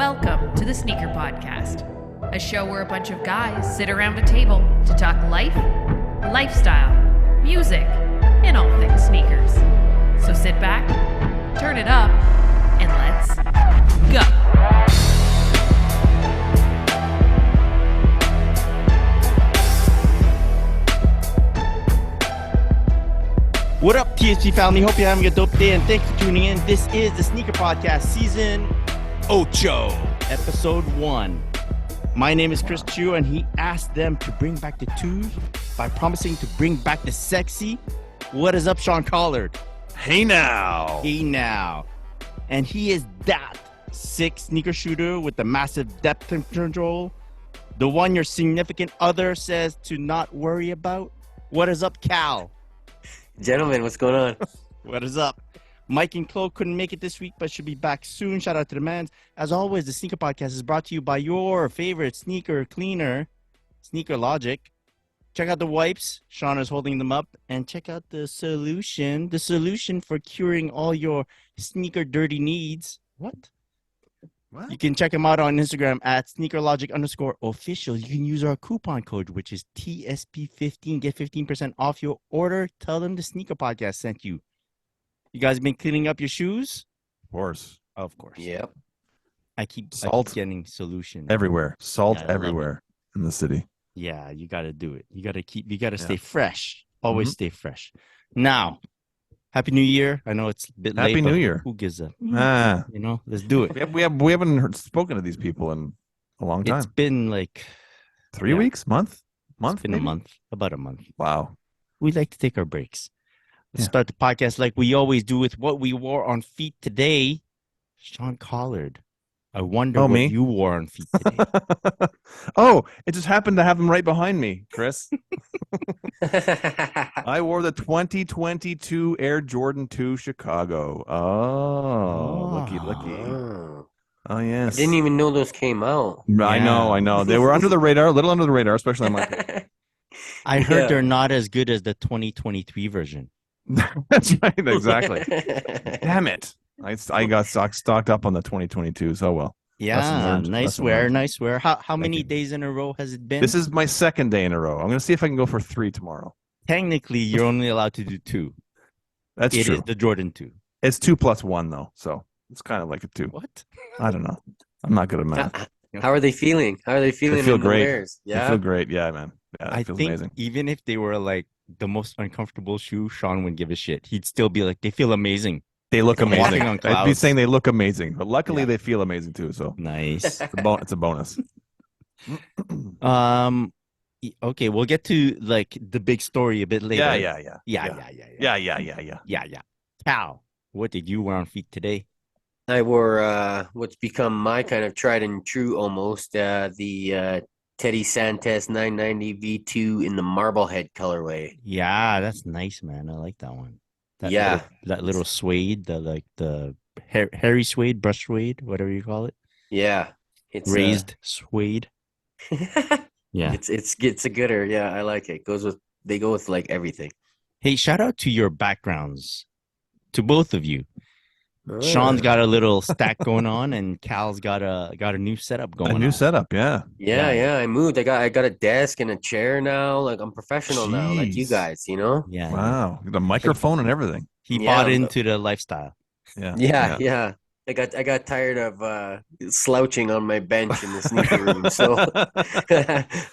Welcome to the Sneaker Podcast, a show where a bunch of guys sit around a table to talk life, lifestyle, music, and all things sneakers. So sit back, turn it up, and let's go. What up, TSG family? Hope you're having a dope day, and thanks for tuning in. This is the Sneaker Podcast, Season 8, Episode 1. My name is Chris Chu, and he asked them to bring back the twos by promising to bring back the sexy. What is up, Sean Collard? Hey now. Hey now. And he is that sick sneaker shooter with the massive depth control, the one your significant other says to not worry about. What is up, Cal? Gentlemen, what's going on? What is up? Mike and Chloe couldn't make it this week, but should be back soon. Shout out to the mans. As always, the Sneaker Podcast is brought to you by your favorite sneaker cleaner, Sneaker Logic. Check out the wipes. Sean is holding them up. And check out the solution for curing all your sneaker dirty needs. What? You can check them out on Instagram at sneakerlogic_official. You can use our coupon code, which is TSP15. Get 15% off your order. Tell them the Sneaker Podcast sent you. You guys been cleaning up your shoes? Of course. Yep. I keep getting solution everywhere. Salt everywhere in the city. Yeah, you got to do it. You got to stay fresh. Always stay fresh. Now, Happy New Year. I know it's a bit late. Happy New Year. Who gives a... You know, let's do it. We haven't spoken to these people in a long time. It's been like... 3 weeks? Month? It's been a month. About a month. Wow. We like to take our breaks. Let's start the podcast like we always do with what we wore on feet today. Sean Collard. I wonder what you wore on feet today. Oh, it just happened to have them right behind me, Chris. I wore the 2022 Air Jordan 2 Chicago. Looky. Oh, yes. I didn't even know those came out. I know. They were under the radar, a little under the radar, especially on my... I heard they're not as good as the 2023 version. That's right, exactly. Damn it. I got stocked up on the 2022s. Oh, well. Yeah, nice wear. How many days in a row has it been? This is my second day in a row. I'm going to see if I can go for 3 tomorrow. Technically, you're only allowed to do 2. That's true. It is the Jordan 2. It's 2 plus 1, though, so it's kind of like a 2. What? I don't know. I'm not good at math. How are they feeling? They feel great. Wears? Yeah? They feel great. Yeah, man. Yeah, I feels think amazing. even if they were like the most uncomfortable shoe, Sean wouldn't give a shit. He'd still be like, they feel amazing. They look amazing. Walking on clouds. I'd be saying they look amazing, but luckily they feel amazing too. So nice. It's a bonus. Okay, we'll get to like the big story a bit later. Yeah. Cal, what did you wear on feet today? I wore what's become my kind of tried and true almost, the Teddy Santes 990 V2 in the Marblehead colorway. Yeah, that's nice, man. I like that one. That little suede, the hairy suede, brush suede, whatever you call it. Yeah, it's raised suede. Yeah, it's a gooder. Yeah, I like it. They go with like everything. Hey, shout out to your backgrounds, to both of you. Sean's got a little stack going on, and Cal's got a new setup going on. A new setup, yeah. Yeah. I moved. I got a desk and a chair now. Like I'm professional now, like you guys. You know. Yeah. Wow. The microphone and everything. He bought into the lifestyle. Yeah. I got tired of slouching on my bench in the sneaker room, so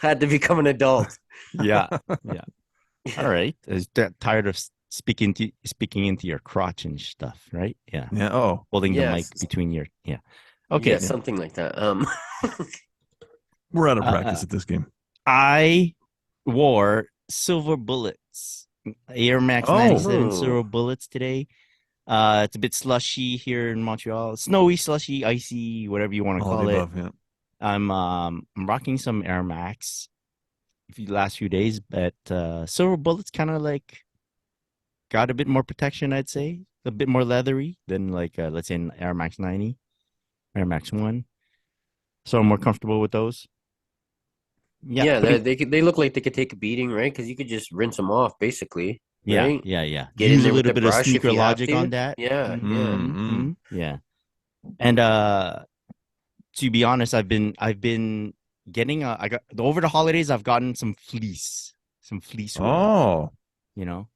had to become an adult. Yeah. All right. Is that tired of speaking into your crotch and stuff, right? Yeah. Holding the mic between your Okay. Yeah, something like that. We're out of practice at this game. I wore silver bullets, Air Max 97 silver bullets today. It's a bit slushy here in Montreal. Snowy, slushy, icy, whatever you want to call it. Yeah. I'm rocking some Air Max the last few days, but silver bullets kind of like got a bit more protection, I'd say. A bit more leathery than like let's say an Air Max 90, Air Max 1. So I'm more comfortable with those. Yeah, they look like they could take a beating, right? Because you could just rinse them off, basically. Right? Yeah. Get Use in there a little bit of sneaker if you have logic to. on that. Yeah. Yeah. And to be honest, I've been getting I got over the holidays. I've gotten some fleece wear. Oh, You know,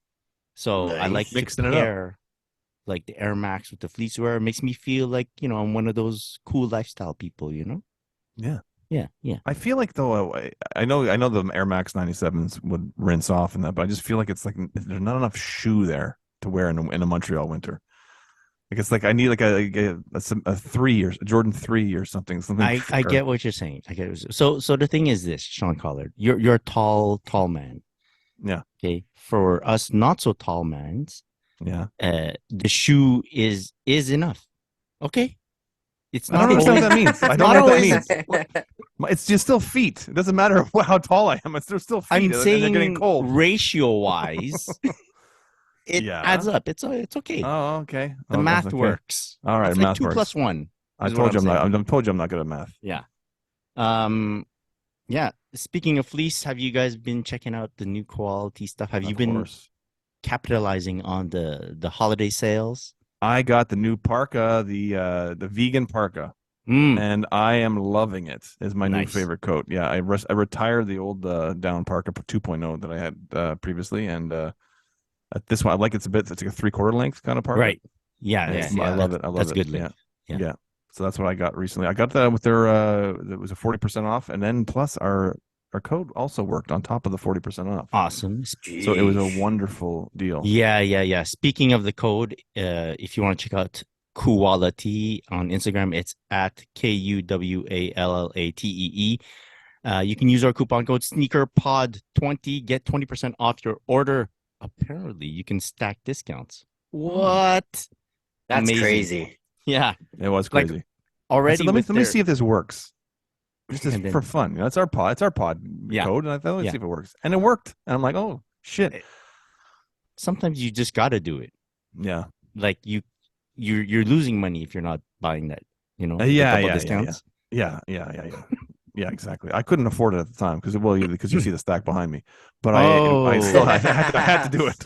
so I like Nice. to Mixing it up. pair like the Air Max with the fleece wear. It makes me feel like I'm one of those cool lifestyle people. yeah. Yeah. I feel like though I know the Air Max 97s would rinse off in that, but I just feel like it's like there's not enough shoe there to wear in a Montreal winter. Like it's like I need like a 3 years, a Jordan 3 or something. I thicker. get what you're saying. I get so the thing is this, Sean Collard, you're a tall man. Yeah. Okay, for us not so tall mans, Yeah. the shoe is enough. Okay, it's I not don't understand what always, that means. I it's don't not know what that always. means. It's just still feet. It doesn't matter how tall I am. They're still feet. I'm and they're saying getting cold. ratio wise, it Yeah. adds up. It's okay. Oh, okay. The Oh, math okay. works. All right, It's like math 2 works. plus 1. I is told what you I'm I'm saying. not. I told you I'm not good at math. Yeah. Yeah. Speaking of fleece, have you guys been checking out the new quality stuff? Have you been course. capitalizing on the holiday sales? I got the new parka, the vegan parka, and I am loving it. Is my new Nice. favorite coat. Yeah, I retired the old down parka 2.0 that I had previously, and this one I like. It's like a 3/4 length kind of parka. Right. Yeah. I love it. I love that's it. good. Yeah. So that's what I got recently. I got that with their it was a 40% off, and then plus our code also worked on top of the 40% off. Awesome. So it was a wonderful deal. Yeah. Speaking of the code, if you want to check out Quality on Instagram, it's at KUWALLATEE. You can use our coupon code SneakerPod20, get 20% off your order. Apparently, you can stack discounts. What? That's Amazing. crazy. Yeah. It was Like, crazy. already, Let me see if this works. Just then- for fun. It's our pod Yeah. code, and I thought, let's Yeah. see if it works. And it worked. And I'm like, oh shit. Sometimes you just got to do it. Yeah. Like you're losing money if you're not buying that. Yeah, discounts. Yeah, exactly. I couldn't afford it at the time because you see the stack behind me, but Oh. I still had to do it.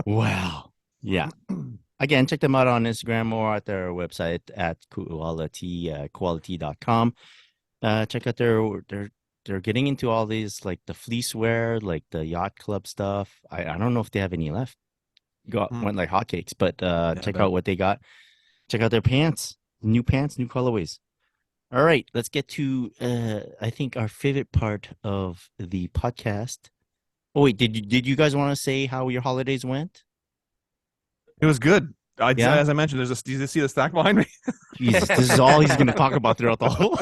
Wow. Yeah. Again, check them out on Instagram or at their website at quality.com. Check out they're getting into all these like the fleece wear, like the yacht club stuff. I don't know if they have any left. Went like hotcakes, but check out what they got. Check out their pants, new colorways. All right, let's get to I think our favorite part of the podcast. Oh wait, did you guys want to say how your holidays went? It was good. Yeah? As I mentioned, do you see the stack behind me? Jesus, this is all he's going to talk about throughout the whole.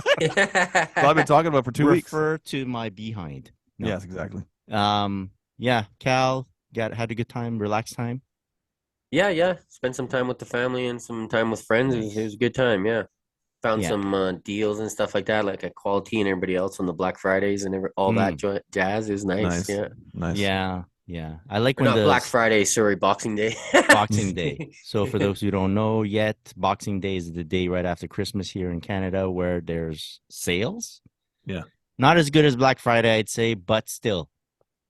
I've been talking about for 2 weeks. Refer to my behind. No. Yes, exactly. Yeah, Cal had a good time, relaxed time. Yeah. Spent some time with the family and some time with friends. It was a good time. Yeah. Found some deals and stuff like that, like at Quality and everybody else on the Black Fridays and all that jazz is nice. Yeah. Nice. Yeah. I like Or when not Black Friday, sorry, Boxing Day. Boxing Day. So for those who don't know yet, Boxing Day is the day right after Christmas here in Canada where there's sales. Yeah. Not as good as Black Friday, I'd say, but still.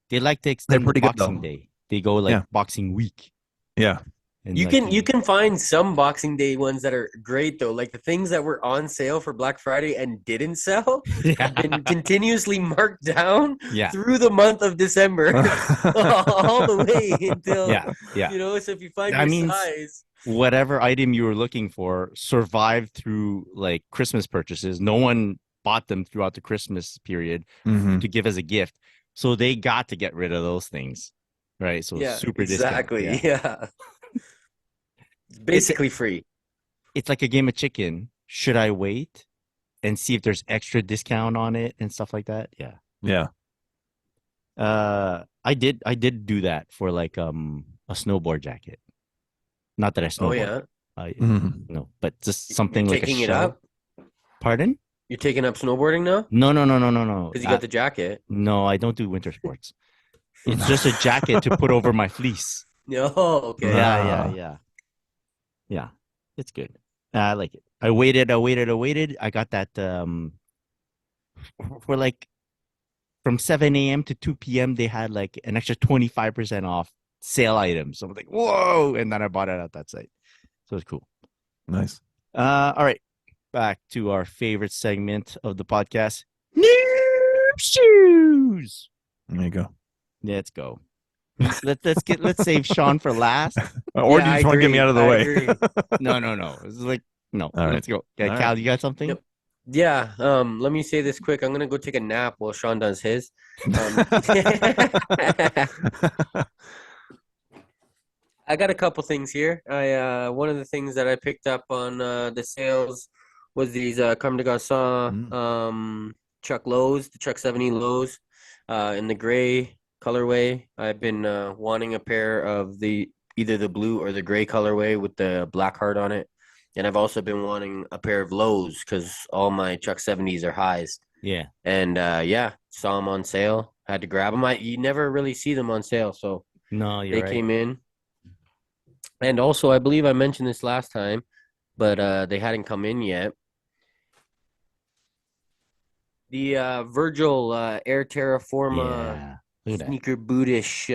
They like to extend pretty good, Boxing though. Day. They go like Boxing Week. Yeah. And You can find some Boxing Day ones that are great though, like the things that were on sale for Black Friday and didn't sell and continuously marked down through the month of December, all the way until So if you find your size, whatever item you were looking for survived through like Christmas purchases. No one bought them throughout the Christmas period to give as a gift, so they got to get rid of those things, right? So super exactly, discount. It's basically free. It's like a game of chicken. Should I wait and see if there's extra discount on it and stuff like that? Yeah. I did do that for like a snowboard jacket. Not that I snowboard. Oh yeah. No, but just something You're like taking a it shell. up. Pardon? You're taking up snowboarding now? No. Because you got the jacket. No, I don't do winter sports. It's just a jacket to put over my fleece. Oh, okay. Yeah. It's good. I like it. I waited. I got that for like from 7 a.m. to 2 p.m. they had like an extra 25% off sale items. So I was like, whoa! And then I bought it at that site. So it's cool. Nice. All right. back to our favorite segment of the podcast, new shoes. There you go. Let's go. Let's save Sean for last. Or do you just want to get me out of the way? No. It's like no. All right. Let's go. Okay, All Cal, right. you got something? Yep. Yeah. Let me say this quick. I'm gonna go take a nap while Sean does his. I got a couple things here. One of the things that I picked up on the sales was these Comme des Garçons Chuck Lows, the Chuck 70 Lows, in the gray colorway. I've been wanting a pair of either the blue or the gray colorway with the black heart on it. And I've also been wanting a pair of lows because all my Chuck 70s are highs. Yeah. And saw them on sale. Had to grab them. You never really see them on sale, so No, you're right. they came in. And also, I believe I mentioned this last time, but they hadn't come in yet. The Virgil Air Terraforma sneaker bootish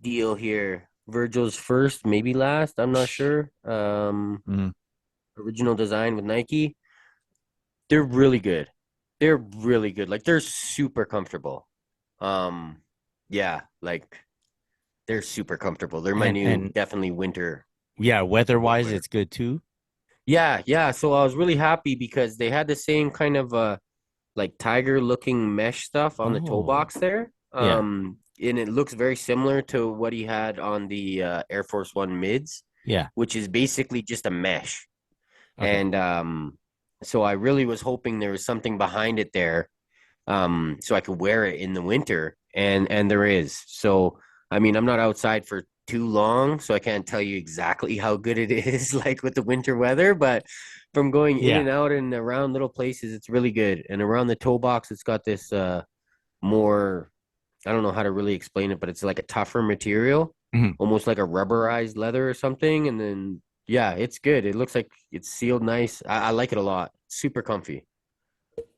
deal here. Virgil's first, maybe last. I'm not sure. Original design with Nike. They're really good. They're really good. Like they're super comfortable. They're super comfortable. They're my new definitely winter. Yeah, weather-wise, it's good too. Yeah. So I was really happy because they had the same kind of like tiger-looking mesh stuff on the toe box there. And it looks very similar to what he had on the Air Force One mids. Yeah. Which is basically just a mesh. Okay. And so I really was hoping there was something behind it there, so I could wear it in the winter. And there is. So I mean, I'm not outside for too long, so I can't tell you exactly how good it is, like with the winter weather. But from going in and out and around little places, it's really good. And around the toe box, it's got this more, I don't know how to really explain it, but it's like a tougher material, almost like a rubberized leather or something. And then, yeah, it's good. It looks like it's sealed nice. I like it a lot. Super comfy.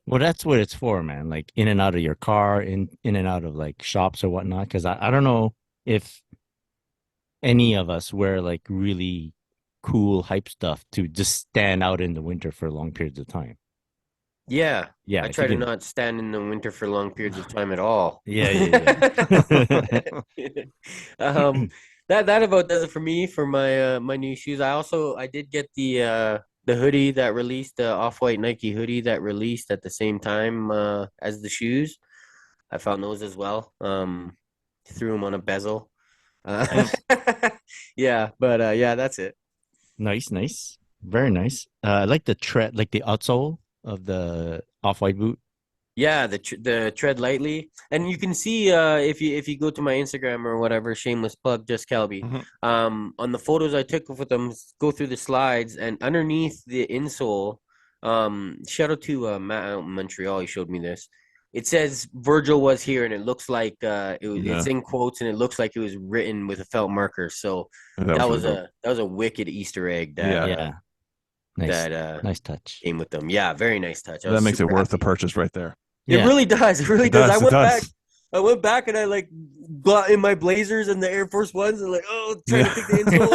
Well, that's what it's for, man. Like in and out of your car, in and out of like shops or whatnot. Because I don't know if any of us wear like really cool hype stuff to just stand out in the winter for long periods of time. Yeah. I try to not stand in the winter for long periods of time at all. Yeah. That about does it for me for my my new shoes. I did get the hoodie that released, the off-white Nike hoodie that released at the same time as the shoes. I found those as well. Threw them on a bezel. Yeah, that's it. Nice. Very nice. I like the tread, like the outsole of the off-white boot. Yeah, the tread lightly, and you can see if you go to my Instagram or whatever, shameless plug, just Calby. On the photos I took with them, go through the slides, and underneath the insole, shout out to Matt out in Montreal. He showed me this. It says Virgil was here, and it looks like it's in quotes, and it looks like it was written with a felt marker. So that was a wicked Easter egg. Nice touch. Came with them. Yeah, very nice touch. That makes it worth the purchase right there. It really does. It really does. I went back and I like got in my Blazers and the Air Force Ones and like, trying to pick the insole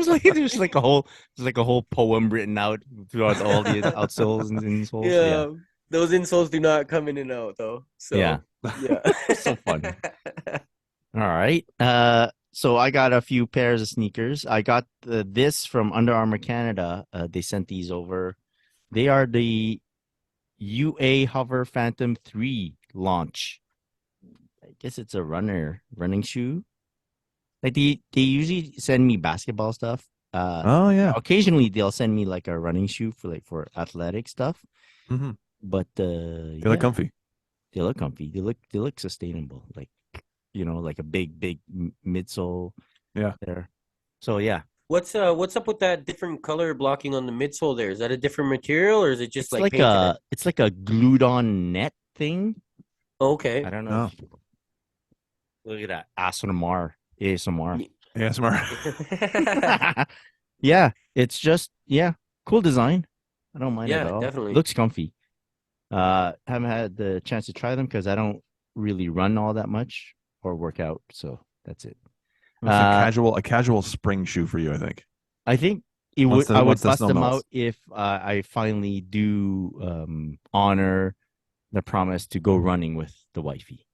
out. there's like a whole poem written out throughout all the outsoles and insoles. Yeah. Those insoles do not come in and out though. So yeah. So fun. All right. So I got a few pairs of sneakers. I got this from Under Armour Canada. They sent these over. They are the UA Hover Phantom 3 launch. I guess it's a running shoe. Like they usually send me basketball stuff. Occasionally they'll send me like a running shoe for athletic stuff. But they look comfy. They look comfy. They look sustainable. Like, like a big midsole. Yeah. There. So yeah. What's up with that different color blocking on the midsole there? Is that a different material or is it just it's like a glued on net thing? Okay. I don't know. Look at that. ASMR. Yeah. It's just, cool design. I don't mind at all. Definitely. Looks comfy. Haven't had the chance to try them because I don't really run all that much or work out. So that's it. It's a casual spring shoe for you, I think. I think I would once the bust snow them melts. out if I finally do honor the promise to go running with the wifey.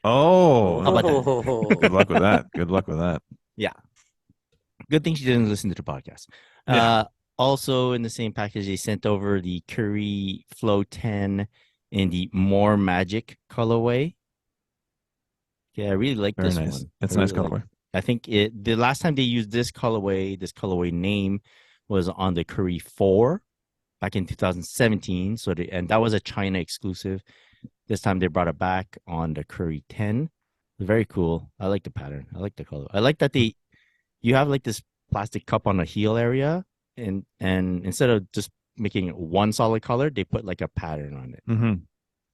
Oh, How about that? good luck with that. Good luck with that. Yeah. Good thing she didn't listen to the podcast. Yeah. Also in the same package, they sent over the Curry Flow 10 in the More Magic colorway. Yeah, I really like Very this nice. one. It's I a nice really colorway. I think the last time they used this colorway name was on the Curry 4 back in 2017. And that was a China exclusive. This time they brought it back on the Curry 10. Very cool. I like the pattern. I like the color. I like that you have like this plastic cup on the heel area, and instead of just making it one solid color, they put like a pattern on it. Mm-hmm.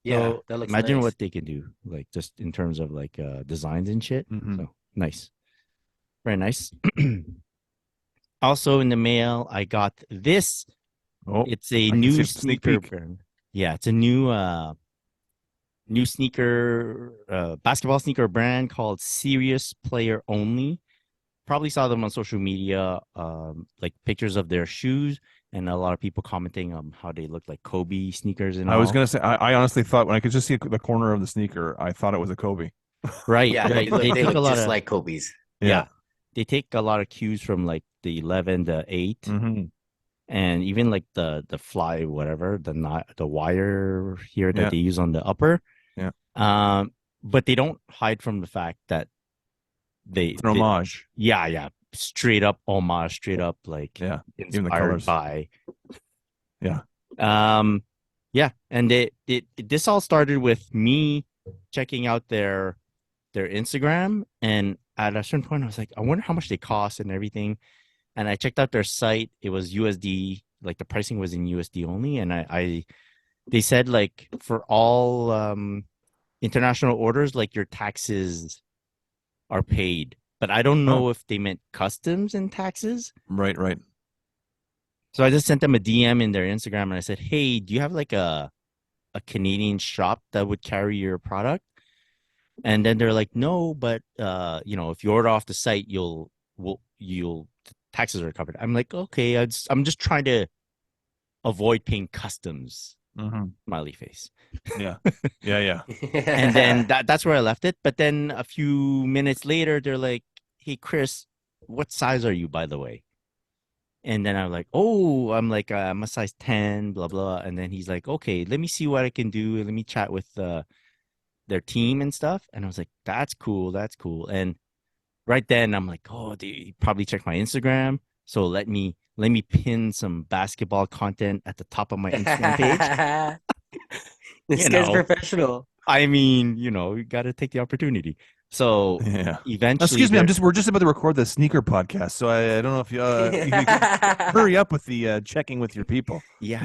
Yeah, So that looks imagine nice. what they can do, like just in terms of like designs and shit. Mm-hmm. So nice, very nice. Also in the mail, I got this. Oh, It's a I can new see a sneak sneaker peek. brand. Yeah, it's a new sneaker basketball sneaker brand called Serious Player Only. Probably saw them on social media, like pictures of their shoes, and a lot of people commenting on how they look like Kobe sneakers and I was all. gonna say, I honestly thought when I could just see the corner of the sneaker, I thought it was a Kobe. Right, Yeah, right. They they take a look lot just of like Kobe's. yeah, they take a lot of cues from like the 11, the 8, Mm-hmm. and even like the fly whatever the wire here that Yeah. they use on the upper. Yeah. But they don't hide from the fact that It's an homage. yeah, straight up homage, straight up like Yeah. Even the inspired colors. by. Yeah. Yeah, and this all started with me checking out their Instagram, and at a certain point I was like, I wonder how much they cost and everything. And I checked out their site. It was USD, like the pricing was in USD only, and they said like for all international orders, like your taxes are paid. But I don't know if they meant customs and taxes. Right. So I just sent them a DM in their Instagram and I said, "Hey, do you have like a Canadian shop that would carry your product?" And then they're like, "No, but if you order off the site, you'll taxes are covered." I'm like, "Okay, I'm just trying to avoid paying customs." Mm-hmm. Smiley face. Yeah. Yeah. And then that's where I left it. But then a few minutes later, they're like, "Hey, Chris, what size are you, by the way?" And then I'm like, "Oh, I'm a size 10, blah, blah." And then he's like, "Okay, let me see what I can do. Let me chat with their team and stuff." And I was like, "That's cool. That's cool." And right then I'm like, "Oh, they probably checked my Instagram. So let me pin some basketball content at the top of my Instagram page." This guy's professional. I mean, you got to take the opportunity. So Yeah. eventually, Excuse me, we're just about to record the sneaker podcast, so I don't know if you can hurry up with the checking with your people. Yeah.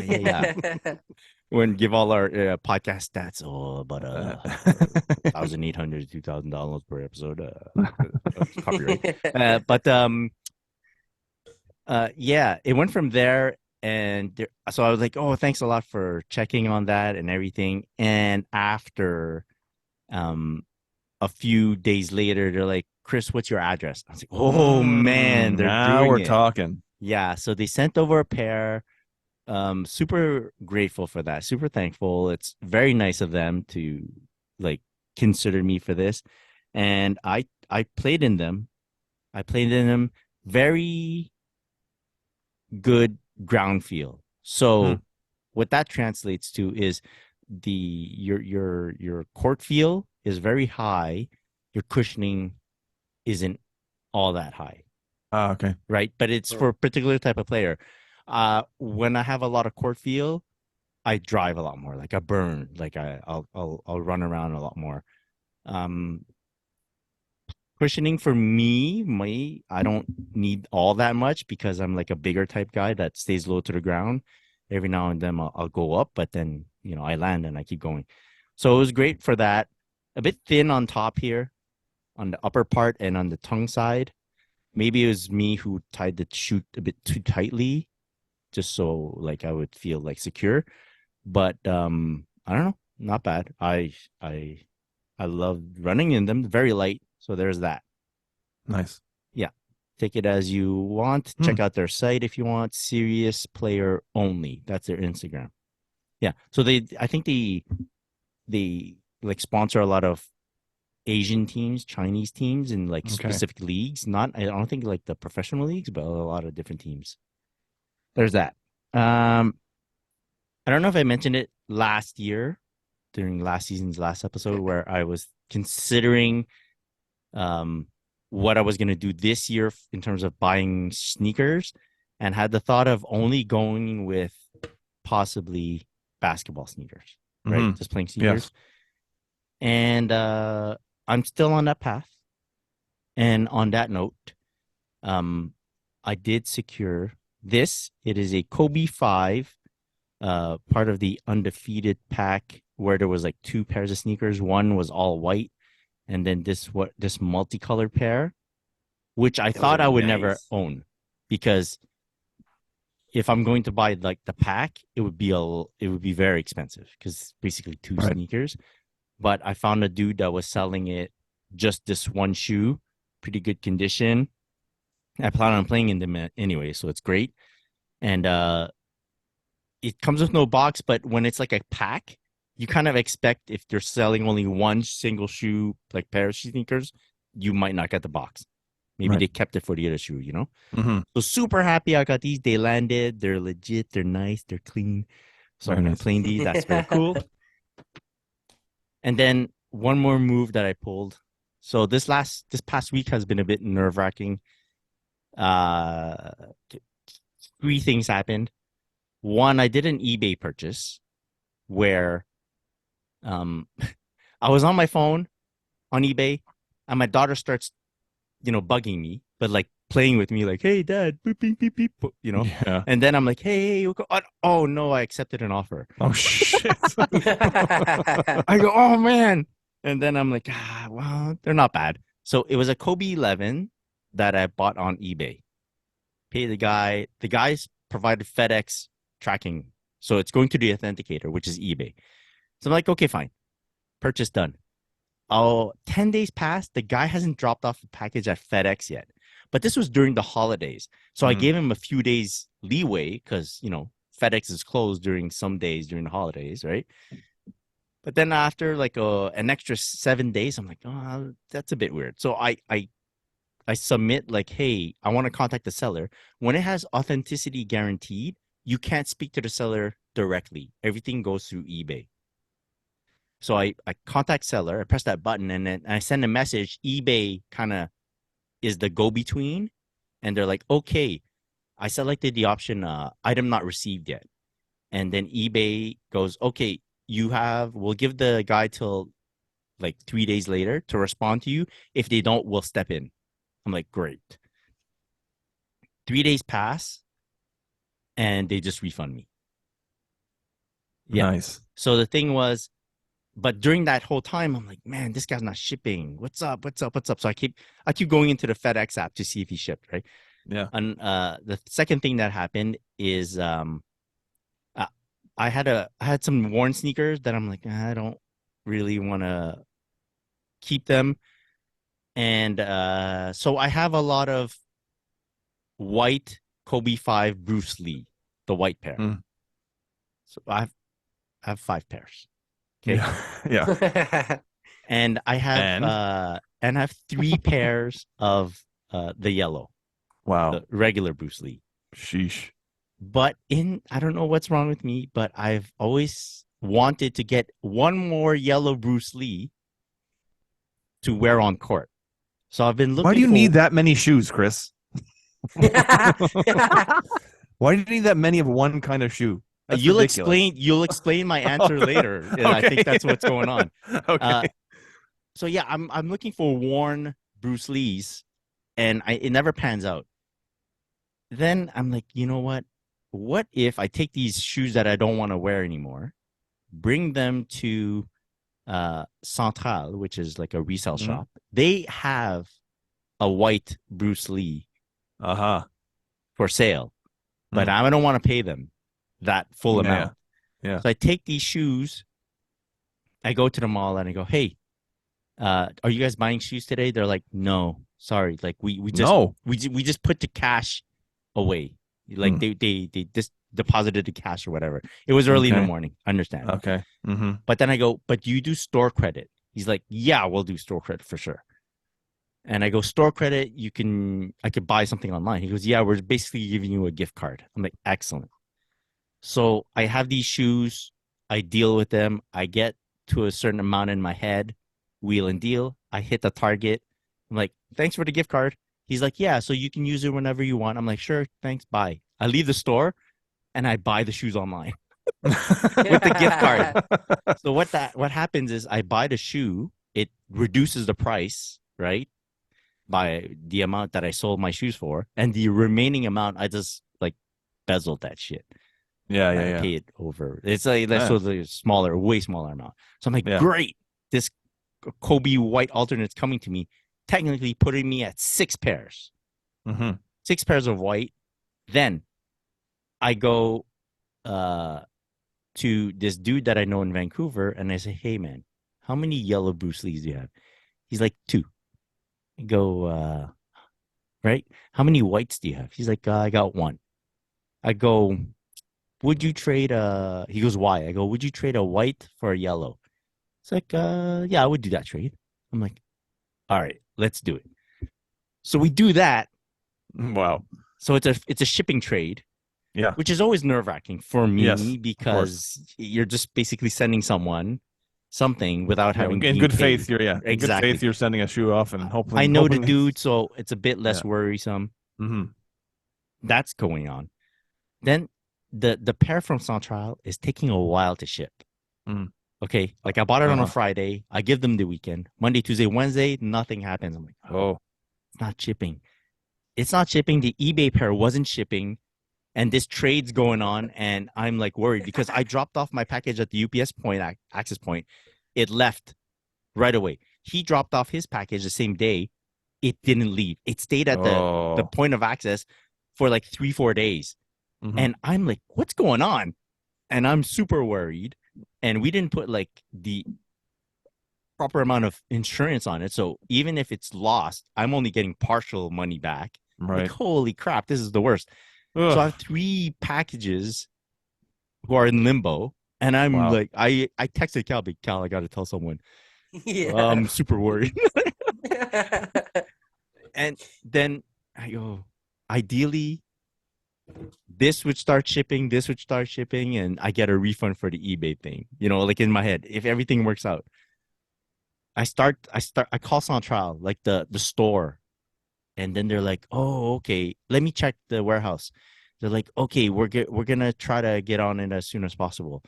When give all our podcast stats, about $1,800 to $2,000 per episode, copyright. Yeah, it went from there, and so I was like, "Oh, thanks a lot for checking on that and everything." And after, a few days later, they're like, "Chris, what's your address?" I was like, "Oh man, they're now doing we're it." talking. Yeah, so they sent over a pair. Super grateful for that. Super thankful. It's very nice of them to like consider me for this. And I played in them. I played in them. Very good ground feel. So what that translates to is your court feel is very high. Your cushioning isn't all that high. Okay. Right. But it's for a particular type of player. When I have a lot of court feel, I drive a lot more. Like I burn. Like I'll run around a lot more. Cushioning for me, I don't need all that much because I'm like a bigger type guy that stays low to the ground. Every now and then I'll go up, but then I land and I keep going. So it was great for that. A bit thin on top here, on the upper part and on the tongue side. Maybe it was me who tied the shoe a bit too tightly, just so like I would feel like secure. But I don't know, not bad. I love running in them. Very light, so there's that. Nice. Yeah. Take it as you want. Check out their site if you want. Serious Player Only. That's their Instagram. Yeah. So I think they like sponsor a lot of Asian teams, Chinese teams, in like specific leagues. I don't think like the professional leagues, but a lot of different teams. There's that. I don't know if I mentioned it last year during last season's last episode where I was considering what I was going to do this year in terms of buying sneakers, and had the thought of only going with possibly basketball sneakers, right? Just playing sneakers. Yes. And I'm still on that path. And on that note, I did secure this. It is a Kobe 5, part of the undefeated pack where there was like 2 pairs of sneakers. One was all white, and then this multicolored pair, which I thought I would never own, because if I'm going to buy like the pack, it would be very expensive because basically 2 sneakers. But I found a dude that was selling it just this one shoe, pretty good condition. I plan on playing in them anyway, so it's great. And it comes with no box, but when it's like a pack, you kind of expect if they're selling only one single shoe, like pair of sneakers, you might not get the box. Maybe they kept it for the other shoe, you know? So super happy I got these. They landed. They're legit. They're nice. They're clean. So I'm going to play these. That's very cool. And then one more move that I pulled. So this past week has been a bit nerve-wracking. 3 things happened. One, I did an eBay purchase where I was on my phone on eBay, and my daughter starts, bugging me, but like playing with me, like, "Hey, Dad, beep, beep, beep, beep," Yeah. And then I'm like, "Hey, oh no, I accepted an offer." Oh shit! I go, "Oh man!" And then I'm like, well, they're not bad. So it was a Kobe 11 that I bought on eBay. Pay the guy. The guys provided FedEx tracking, so it's going to the authenticator, which is eBay. So I'm like, okay, fine, purchase done. 10 days passed. The guy hasn't dropped off the package at FedEx yet. But this was during the holidays. So I gave him a few days leeway because, FedEx is closed during some days during the holidays, right? But then after like an extra 7 days, I'm like, oh, that's a bit weird. So I submit like, hey, I want to contact the seller. When it has authenticity guaranteed, you can't speak to the seller directly. Everything goes through eBay. So I contact seller, I press that button, and then I send a message. eBay kind of is the go-between, and they're like, okay, I selected the option item not received yet. And then eBay goes, okay, we'll give the guy till like 3 days later to respond to you. If they don't, we'll step in. I'm like, great. 3 days pass, and they just refund me. Yeah. Nice. So the thing was, but during that whole time, I'm like, man, this guy's not shipping. What's up? So I keep going into the FedEx app to see if he shipped, right? Yeah. And the second thing that happened is I had some worn sneakers that I'm like, I don't really want to keep them. And so I have a lot of white Kobe 5 Bruce Lee, the white pair. So I have 5 pairs. Okay. Yeah. And I have 3 pairs of the yellow. Wow. The regular Bruce Lee. Sheesh. But I don't know what's wrong with me, but I've always wanted to get one more yellow Bruce Lee to wear on court. So I've been looking. Why do you need that many shoes, Chris? Why do you need that many of one kind of shoe? That's ridiculous. You'll explain my answer later. And okay. I think that's what's going on. Okay. So yeah, I'm looking for worn Bruce Lees, and it never pans out. Then I'm like, you know what? What if I take these shoes that I don't want to wear anymore, bring them to Central, which is like a resale shop. They have a white Bruce Lee for sale, but I don't want to pay them that full amount. Yeah. So I take these shoes, I go to the mall and I go, hey, are you guys buying shoes today? They're like, no, sorry, like we just No. we just put the cash away, like they just deposited the cash or whatever. It was early in the Okay. morning. Understand? Okay. Mm-hmm. But then I go, but do you do store credit? He's like, yeah, we'll do store credit for sure. And I go, store credit, I could buy something online. He goes, yeah, we're basically giving you a gift card. I'm like, excellent. So I have these shoes. I deal with them. I get to a certain amount in my head, wheel and deal. I hit the target. I'm like, thanks for the gift card. He's like, yeah, so you can use it whenever you want. I'm like, sure, thanks, bye. I leave the store and I buy the shoes online with the gift card. So what happens is I buy the shoe, it reduces the price, right? By the amount that I sold my shoes for, and the remaining amount I just like bezeled that shit. Yeah. I pay it over. It's like that's a smaller, way smaller amount. So I'm like, great. This Kobe white alternate's coming to me, technically putting me at 6 pairs. 6 pairs of white. Then I go to this dude that I know in Vancouver, and I say, hey man, how many yellow Bruce Lees do you have? He's like, 2. I go, right? How many whites do you have? He's like, I got 1. I go, would you trade he goes, why? I go, would you trade a white for a yellow? It's like, yeah, I would do that trade. I'm like, all right, let's do it. So we do that. Wow. So it's a shipping trade. Yeah. Which is always nerve-wracking for me because you're just basically sending someone something without having in good paid. faith. Exactly. In good faith, you're sending a shoe off and hopefully. I know the dude, so it's a bit less worrisome. Mm-hmm. That's going on. Then the pair from Central is taking a while to ship. Okay, like I bought it on a Friday. I give them the weekend. Monday, Tuesday, Wednesday, nothing happens. I'm like, it's not shipping. It's not shipping. The eBay pair wasn't shipping. And this trade's going on, and I'm like worried because I dropped off my package at the UPS point, access point. It left right away. He dropped off his package the same day. It didn't leave. It stayed at the point of access for like 3-4 days. And I'm like, what's going on? And I'm super worried. And we didn't put like the proper amount of insurance on it. So even if it's lost, I'm only getting partial money back. Right. Like, holy crap, this is the worst. Ugh. So I have 3 packages who are in limbo, and I'm like, I texted Cal, but Cal, I got to tell someone. I'm super worried. And then I go, ideally, this would start shipping, and I get a refund for the eBay thing. You know, like in my head, if everything works out, I call Central, like the store. And then they're like, oh, okay, let me check the warehouse. They're like, okay, we're going to try to get on it as soon as possible.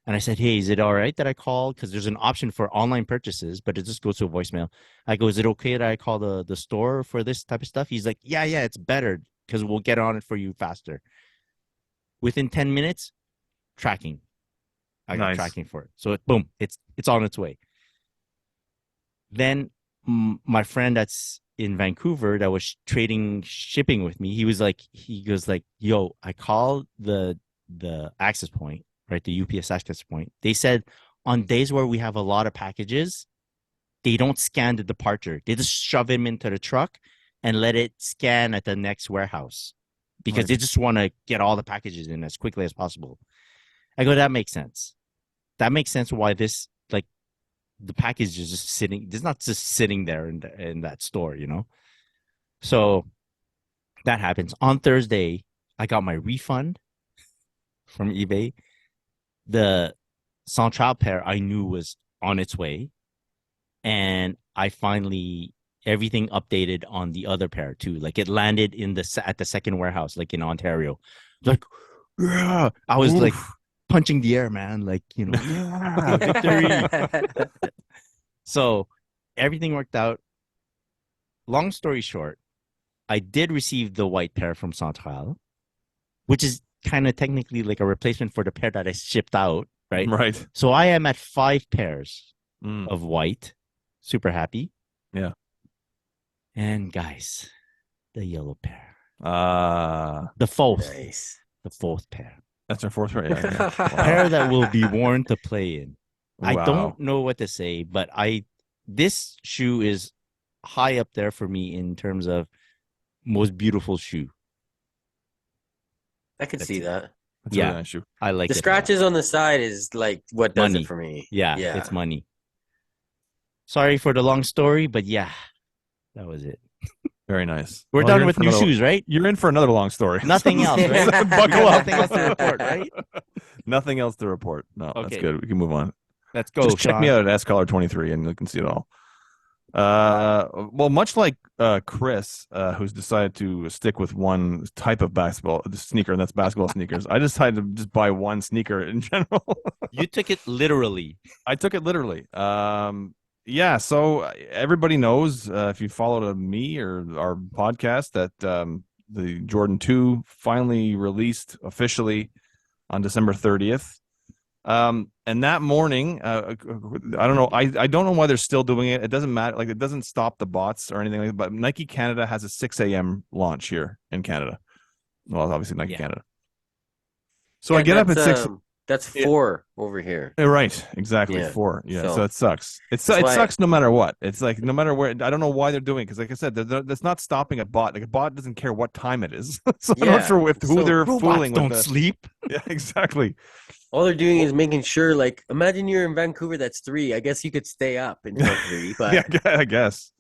And I said, hey, is it all right that I call? Because there's an option for online purchases, but it just goes to a voicemail. I go, is it okay that I call the store for this type of stuff? He's like, yeah, it's better because we'll get on it for you faster. Within 10 minutes, tracking. I got tracking for it. So, boom, it's on its way. Then my friend that's in Vancouver that was trading shipping with me, he goes like, yo, I called the access point, right? The UPS access point. They said on days where we have a lot of packages, they don't scan the departure. They just shove him into the truck and let it scan at the next warehouse because they just want to get all the packages in as quickly as possible. I go, that makes sense. That makes sense why this, like, the package is just sitting. It's not just sitting there in that store, you know. So that happens on Thursday. I got my refund from eBay. The Central pair I knew was on its way, and I finally everything updated on the other pair too. Like it landed at the second warehouse, like in Ontario. Like, yeah. I was like punching the air, man. Like, you know, yeah, victory. So everything worked out. Long story short, I did receive the white pair from Central, which is kind of technically like a replacement for the pair that I shipped out, right? Right. So I am at 5 pairs of white. Super happy. Yeah. And guys, the yellow pair. The fourth. Nice. The 4th pair. That's our 4th pair. Yeah. Wow. Pair that will be worn to play in. Wow. I don't know what to say, but this shoe is high up there for me in terms of most beautiful shoe. I could see that. That's a really nice shoe. I like the it. scratches on the side is like what does Money. it for me. Yeah, it's money. Sorry for the long story, but yeah, that was it. Very nice. We're done with new shoes, right? You're in for another long story. Nothing else, right? Buckle up. Nothing else to report, right? Nothing else to report. No, Okay. That's good. We can move on. Let's go. Just check me out at scollar23 and you can see it all. Well, much like Chris, who's decided to stick with one type of basketball sneaker, and that's basketball sneakers. I decided to just buy one sneaker in general. You took it literally. I took it literally. Yeah, so everybody knows if you followed me or our podcast that the Jordan 2 finally released officially on December 30th. And that morning, I don't know. I don't know why they're still doing it. It doesn't matter. Like, it doesn't stop the bots or anything like that. But Nike Canada has a 6 a.m. launch here in Canada. Well, obviously Nike Canada. So I get up at 6. That's 4 over here. Right. Exactly. 4. Yeah. So it sucks. It sucks no matter what. It's like no matter where. I don't know why they're doing it. Because like I said, that's not stopping a bot. Like a bot doesn't care what time it is. So I'm not sure who they're fooling. Don't sleep. Yeah, exactly. All they're doing is making sure, like, imagine you're in Vancouver, that's 3. I guess you could stay up until 3. But yeah, I guess.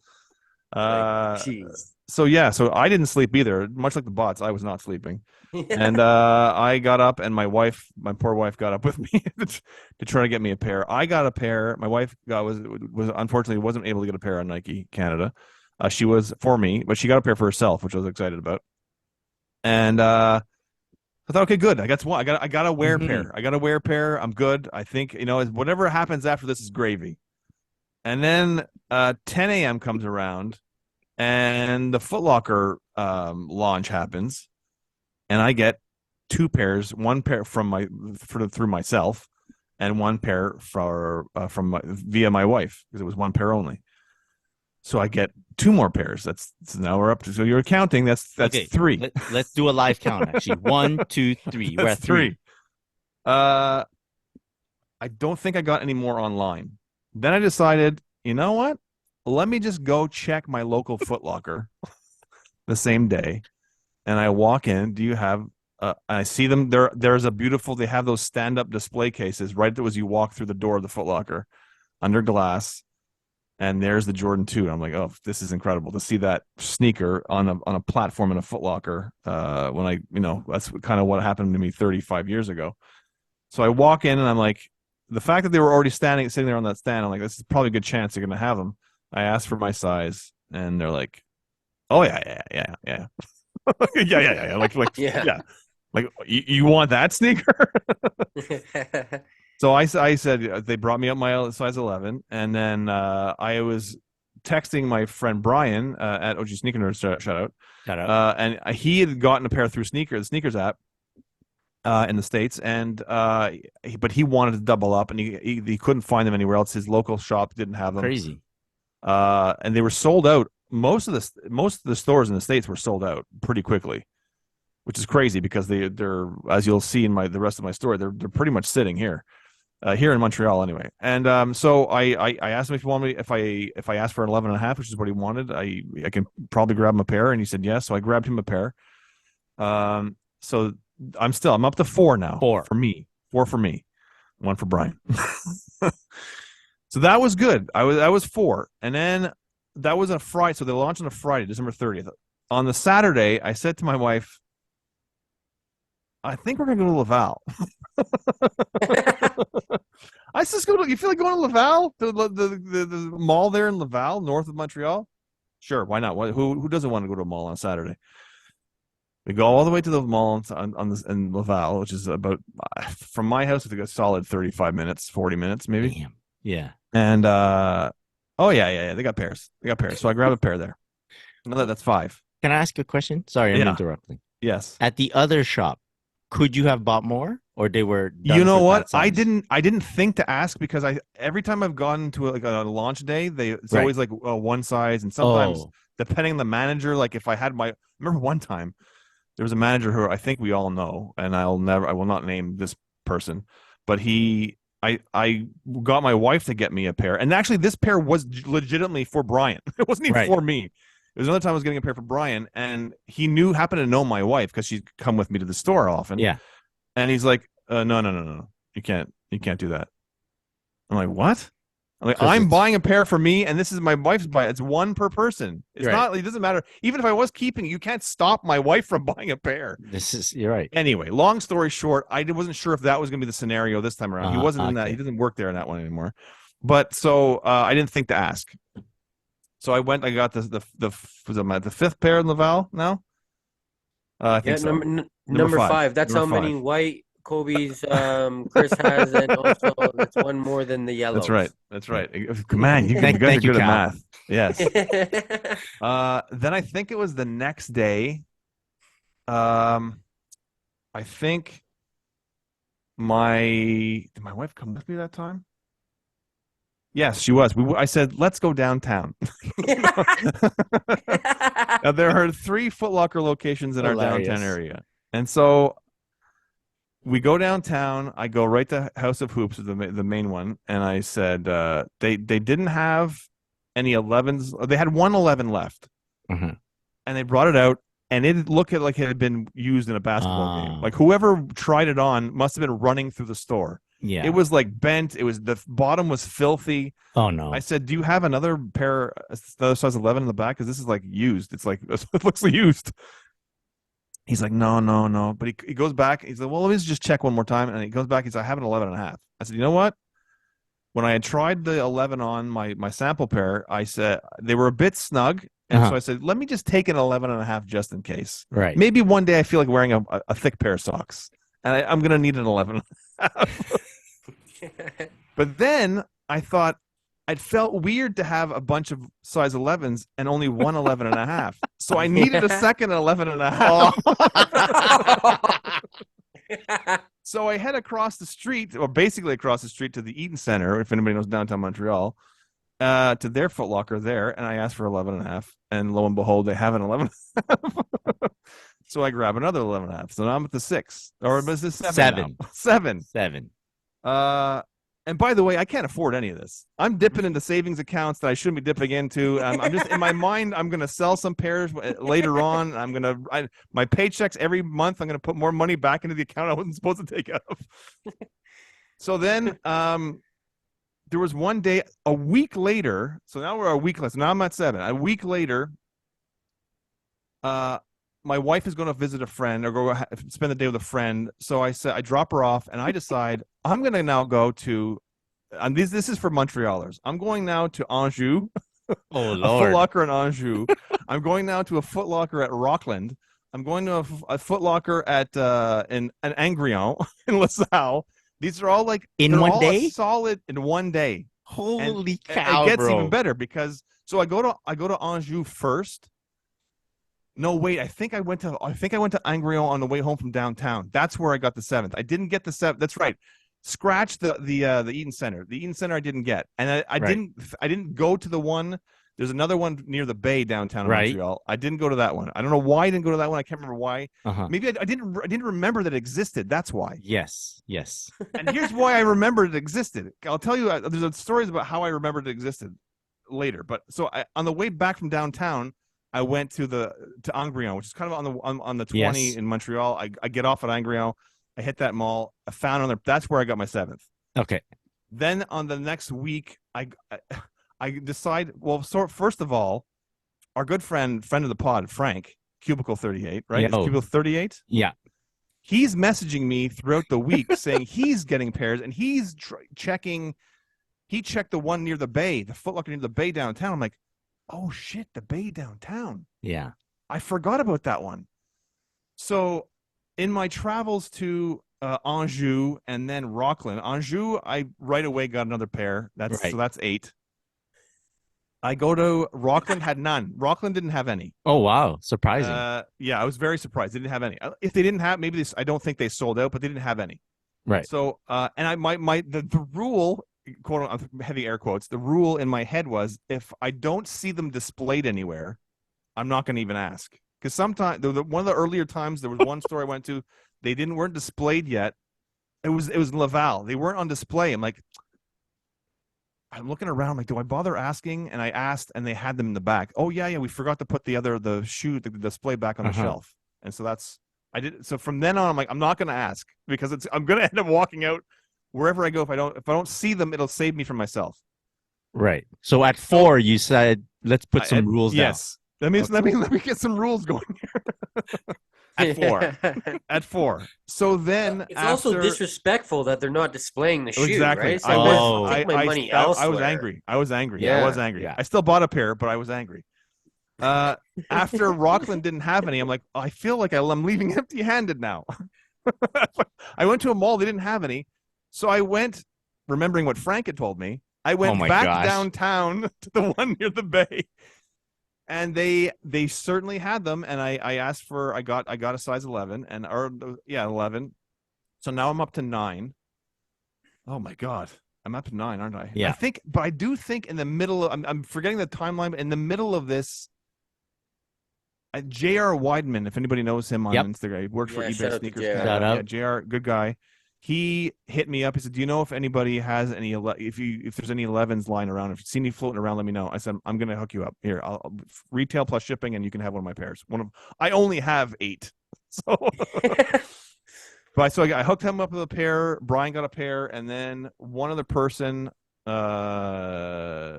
So I didn't sleep either. Much like the bots, I was not sleeping. And I got up, and my poor wife got up with me to try to get me a pair. I got a pair. My wife was unfortunately wasn't able to get a pair on Nike Canada. She was for me, but she got a pair for herself, which I was excited about. And I thought, okay, good. I got one. I got a wear pair. I got a wear pair. I'm good. I think whatever happens after this is gravy. And then 10 a.m. comes around, and the Foot Locker launch happens, and I get 2 pairs. One pair through myself, and one pair via my wife because it was one pair only. So I get 2 more pairs. So now we're up to. So you're counting. That's okay, 3. Let's do a live count. Actually, 1, 2, 3. We're at 3. I don't think I got any more online. Then I decided, you know what? Let me just go check my local Foot Locker the same day. And I walk in. Do you have? I see them. There's a beautiful. They have those stand-up display cases right as you walk through the door of the Foot Locker, under glass. And there's the Jordan 2. I'm like, oh, this is incredible to see that sneaker on a platform in a Foot Locker. When that's kind of what happened to me 35 years ago. So I walk in and I'm like, the fact that they were already sitting there on that stand, I'm like, this is probably a good chance they're going to have them. I asked for my size, and they're like, oh yeah. yeah. Like you want that sneaker? So I said they brought me up my size 11, and then I was texting my friend Brian at OG Sneaker Nerds, shout out, and he had gotten a pair through the Sneakers app in the States, and but he wanted to double up, and he couldn't find them anywhere else. His local shop didn't have them. Crazy, and they were sold out. Most of the stores in the States were sold out pretty quickly, which is crazy because they're as you'll see in the rest of my story, they're pretty much sitting here in Montreal anyway. And so I asked him if he wanted me, if I asked for an 11.5, which is what he wanted, I can probably grab him a pair, and he said yes. So I grabbed him a pair. So I'm up to 4 now. 4 for me, 1 for Brian. So that was good. That was 4, and then that was a Friday. So they launched on a Friday, December 30th. On the Saturday, I said to my wife, I think we're gonna go to Laval. I said, you feel like going to Laval, the mall there in Laval, north of Montreal? Sure, why not? Who doesn't want to go to a mall on Saturday? We go all the way to the mall in Laval, which is about from my house. I think a solid 35 minutes, 40 minutes, maybe. Damn. Yeah. And they got pairs. So I grabbed a pair there. No, that's 5. Can I ask a question? Sorry, I'm interrupting. Yes. At the other shop, could you have bought more, or they were done? You know what? I didn't think to ask, because every time I've gone to a launch day, it's always like one size, and sometimes depending on the manager, like if I remember one time there was a manager who I think we all know, and I will not name this person, but he I got my wife to get me a pair, and actually this pair was legitimately for Brian. It wasn't even for me. It was another time I was getting a pair for Brian, and he happened to know my wife because she'd come with me to the store often. Yeah. And he's like, no. You can't do that. I'm like, what? I'm like, I'm buying a pair for me, and this is my wife's buy. It's one per person. It's not. It doesn't matter. Even if I was keeping it, you can't stop my wife from buying a pair. You're right. Anyway, long story short, I wasn't sure if that was going to be the scenario this time around. He wasn't in that. He doesn't work there in that one anymore. But so I didn't think to ask. So I went. I got the fifth pair in Laval now. I think so. Number five. That's how many white Kobe's Chris has, and also that's one more than the yellow. That's right. Man, you guys are good at math. Yes. Then I think it was the next day. I think did my wife come with me that time? Yes, she was. I said, let's go downtown. Now, there are 3 Foot Locker locations in our downtown area. And so we go downtown. I go right to House of Hoops, the main one. And I said, they didn't have any 11s. They had one 11 left. Mm-hmm. And they brought it out. And it looked like it had been used in a basketball game. Like whoever tried it on must have been running through the store. Yeah. It was like bent. It was the bottom was filthy. Oh no. I said, do you have another pair, another size 11 in the back? Because this is like used. It's like, it looks used. He's like, no. But he goes back. He's like, well, let me just check one more time. And he goes back. He's like, I have an 11 and a half. I said, you know what? When I had tried the 11 on my sample pair, I said they were a bit snug. And so I said, let me just take an 11 and a half just in case. Right. Maybe one day I feel like wearing a thick pair of socks. And I'm going to need an 11 and a half. But then I thought it felt weird to have a bunch of size 11s and only one 11 and a half. So I needed a second 11 and a half. So I head across the street, or basically across the street to the Eaton Center, if anybody knows downtown Montreal, to their Foot Locker there. And I asked for 11 and a half. And lo and behold, they have an 11 and a half. So I grab another 11 and a half. So now I'm at the 6. Or is this 7? 7. 7. And by the way, I can't afford any of this. I'm dipping into savings accounts that I shouldn't be dipping into. I'm just in my mind. I'm going to sell some pairs later on. My paychecks every month. I'm going to put more money back into the account I wasn't supposed to take out of. So then, there was one day, a week later. So now we're a week later. So now I'm at 7. A week later, my wife is going to visit a friend or go spend the day with a friend. So I said, I drop her off and I decide I'm going to now go to, and this is for Montrealers. I'm going now to Anjou, a Foot Locker in Anjou. I'm going now to a Foot Locker at Rockland. I'm going to a Foot Locker at in Angrion in LaSalle. These are all like in one day, solid in one day. Holy cow! It gets even better because so I go to Anjou first. No, wait. I think I went to Angrion on the way home from downtown. That's where I got the 7th. I didn't get the 7th. That's right. Scratch the Eaton Center. The Eaton Center I didn't get, and I didn't go to the one. There's another one near the Bay downtown in Montreal. I didn't go to that one. I don't know why I didn't go to that one. I can't remember why. Maybe I didn't remember that it existed. That's why. Yes. And here's why I remembered it existed. I'll tell you. There's stories about how I remembered it existed later. But so on the way back from downtown, I went to Angrion, which is kind of on the 20 in Montreal. I get off at Angrion. I hit that mall. I found another. That's where I got my 7th. Okay. Then on the next week, I decide. Well, so first of all, our good friend of the pod, Frank, Cubicle 38, right? Cubicle 38. Yeah. He's messaging me throughout the week saying he's getting pairs and he's checking. He checked the one near the Bay, the Foot Locker near the Bay downtown. I'm like, oh shit, the Bay downtown. Yeah. I forgot about that one. So in my travels to Anjou and then Rockland, Anjou, I right away got another pair. So that's 8. I go to Rockland, had none. Rockland didn't have any. Oh, wow. Surprising. Yeah, I was very surprised. They didn't have any. If they didn't have, maybe I don't think they sold out, but they didn't have any. Right. So, and the rule, quote, heavy air quotes, the rule in my head was if I don't see them displayed anywhere, I'm not going to even ask. Because sometimes, one of the earlier times, there was one store I went to, they weren't displayed yet. It was Laval. They weren't on display. I'm looking around. I'm like, do I bother asking? And I asked, and they had them in the back. Oh yeah, we forgot to put the display back on the shelf. And so I did. So from then on, I'm like, I'm not going to ask because I'm going to end up walking out wherever I go. If I don't see them, it'll save me from myself. Right. So at 4, you said, let's put some rules down. Yes. That means let me get some rules going here. At 4. At 4. So then it's also disrespectful that they're not displaying the shoe. Exactly. Right? So take my money elsewhere. I was angry. Yeah. I was angry. Yeah. I still bought a pair, but I was angry. After Rockland didn't have any, I'm like, I feel like I'm leaving empty-handed now. I went to a mall, they didn't have any. So I went, remembering what Frank had told me, I went back downtown to the one near the bay. And they certainly had them, and I asked for I got a size 11 11. So now I'm up to 9. Oh my god, I'm up to 9, aren't I? Yeah. I do think in the middle. I'm forgetting the timeline, but in the middle of this, J.R. Weidman, if anybody knows him on Instagram, he worked for eBay Sneakers. Shout out. Yeah, J.R. good guy. He hit me up. He said, "Do you know if anybody has any? If there's any 11s lying around, if you see any floating around, let me know." I said, "I'm going to hook you up. Here, I'll retail plus shipping, and you can have one of my pairs. I only have 8, so." But so I hooked him up with a pair. Brian got a pair, and then one other person. I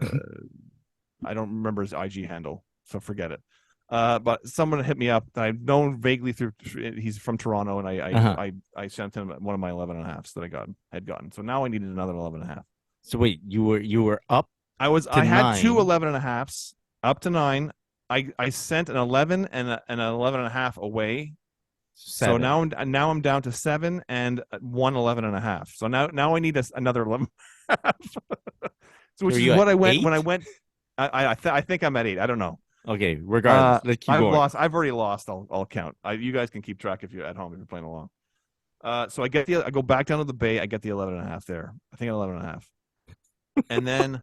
don't remember his IG handle, so forget it. But someone hit me up that I've known vaguely through. He's from Toronto, and I sent him one of my 11.5s that I had gotten. So now I needed another 11.5. So wait, you were up. I had 2 11.5s up to 9. I sent an 11 and an 11.5 away. 7. So now I'm down to 7 and 1 11.5. So now I need another 11. So which is what I went 8? When I went. I think I'm at 8. I don't know. Okay, regardless, let's keep going. I've already lost. I'll count. You guys can keep track if you're at home if you're playing along. So I go back down to the bay. I get the 11.5 there. I think 11.5, and then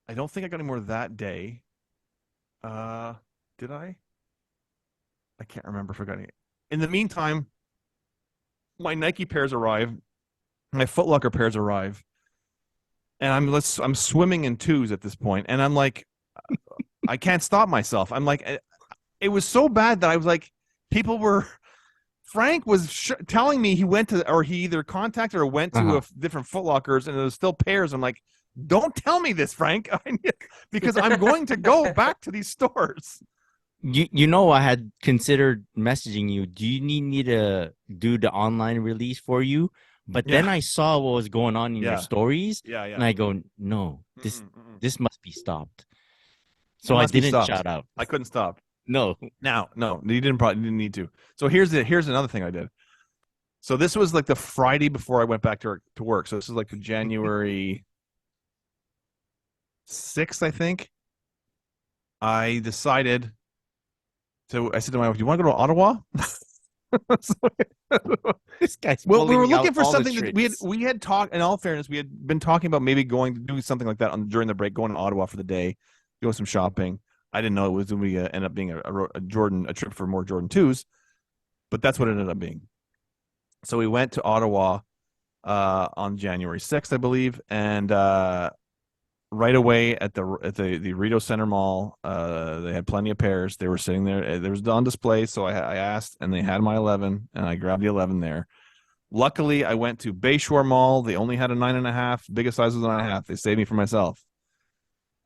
I don't think I got any more that day. Did I? I can't remember. Forgetting it. In the meantime, my Nike pairs arrive. My Foot Locker pairs arrive, and I'm swimming in 2s at this point, and I'm like. I can't stop myself. I'm like, it was so bad that I was like, Frank was telling me he went to, or he either contacted or went to different Foot Lockers, and there was still pairs. I'm like, don't tell me this, Frank, because I'm going to go back to these stores. I had considered messaging you. Do you need me to do the online release for you? But then I saw what was going on in your stories, and I go, no, this must be stopped. So I didn't shout out. I couldn't stop. No, you didn't need to. So here's another thing I did. So this was like the Friday before I went back to work. So this is like the January 6th, I think. I decided. So I said to my wife, "Do you want to go to Ottawa?" This guy's. Well, we were looking for something that we had talked. In all fairness, we had been talking about maybe going to do something like that during the break, going to Ottawa for the day. Go some shopping. I didn't know it was going to end up being a trip for more Jordan 2s, but that's what it ended up being. So we went to Ottawa on January 6th, I believe, and right away at the Rideau Center Mall, they had plenty of pairs. They were sitting there. There was on display, so I asked, and they had my 11, and I grabbed the 11 there. Luckily, I went to Bayshore Mall. They only had a 9.5. Biggest size was 9.5. They saved me from myself.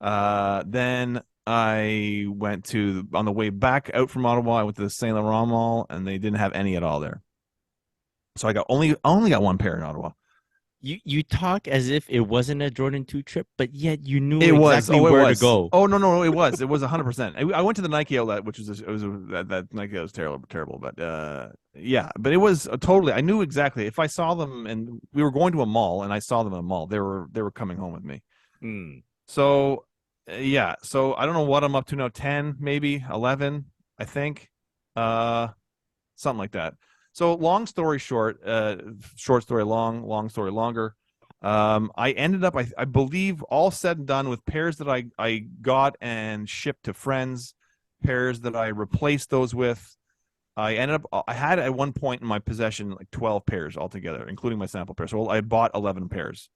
Then I went on the way back out from Ottawa, I went to the Saint Laurent Mall, and they didn't have any at all there. So I only got one pair in Ottawa. You talk as if it wasn't a Jordan 2 trip, but yet you knew exactly where to go. Oh no, it was 100%. I went to the Nike outlet, which that Nike outlet was terrible, but but it was totally. I knew exactly if I saw them, and we were going to a mall, and I saw them in a mall. They were coming home with me. So. So I don't know what I'm up to now, 10, maybe 11, I think, something like that. So long story short, short story long story longer. I ended up, I believe, all said and done with pairs that I got and shipped to friends, pairs that I replaced those with. I had at one point in my possession like 12 pairs altogether, including my sample pair. So I bought 11 pairs.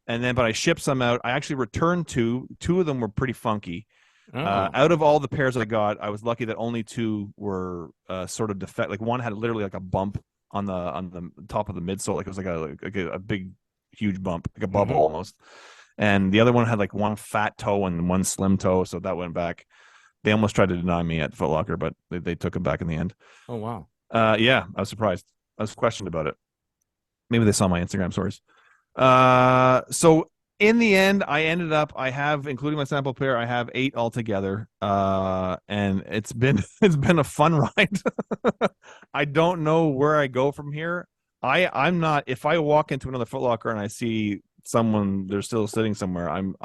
But I shipped some out. I actually returned two. Two of them were pretty funky. Out of all the pairs I got, I was lucky that only two were sort of defect. Like one had literally like a bump on the top of the midsole. Like it was like a big, huge bump, like a bubble almost. And the other one had like one fat toe and one slim toe. So that went back. They almost tried to deny me at Foot Locker, but they took them back in the end. Oh, wow. Yeah, I was surprised. I was questioned about it. Maybe they saw my Instagram stories. So in the end, I have, including my sample pair, I have 8 altogether. And it's been a fun ride. I don't know where I go from here. I'm not, if I walk into another Foot Locker and I see someone, they're still sitting somewhere, I'm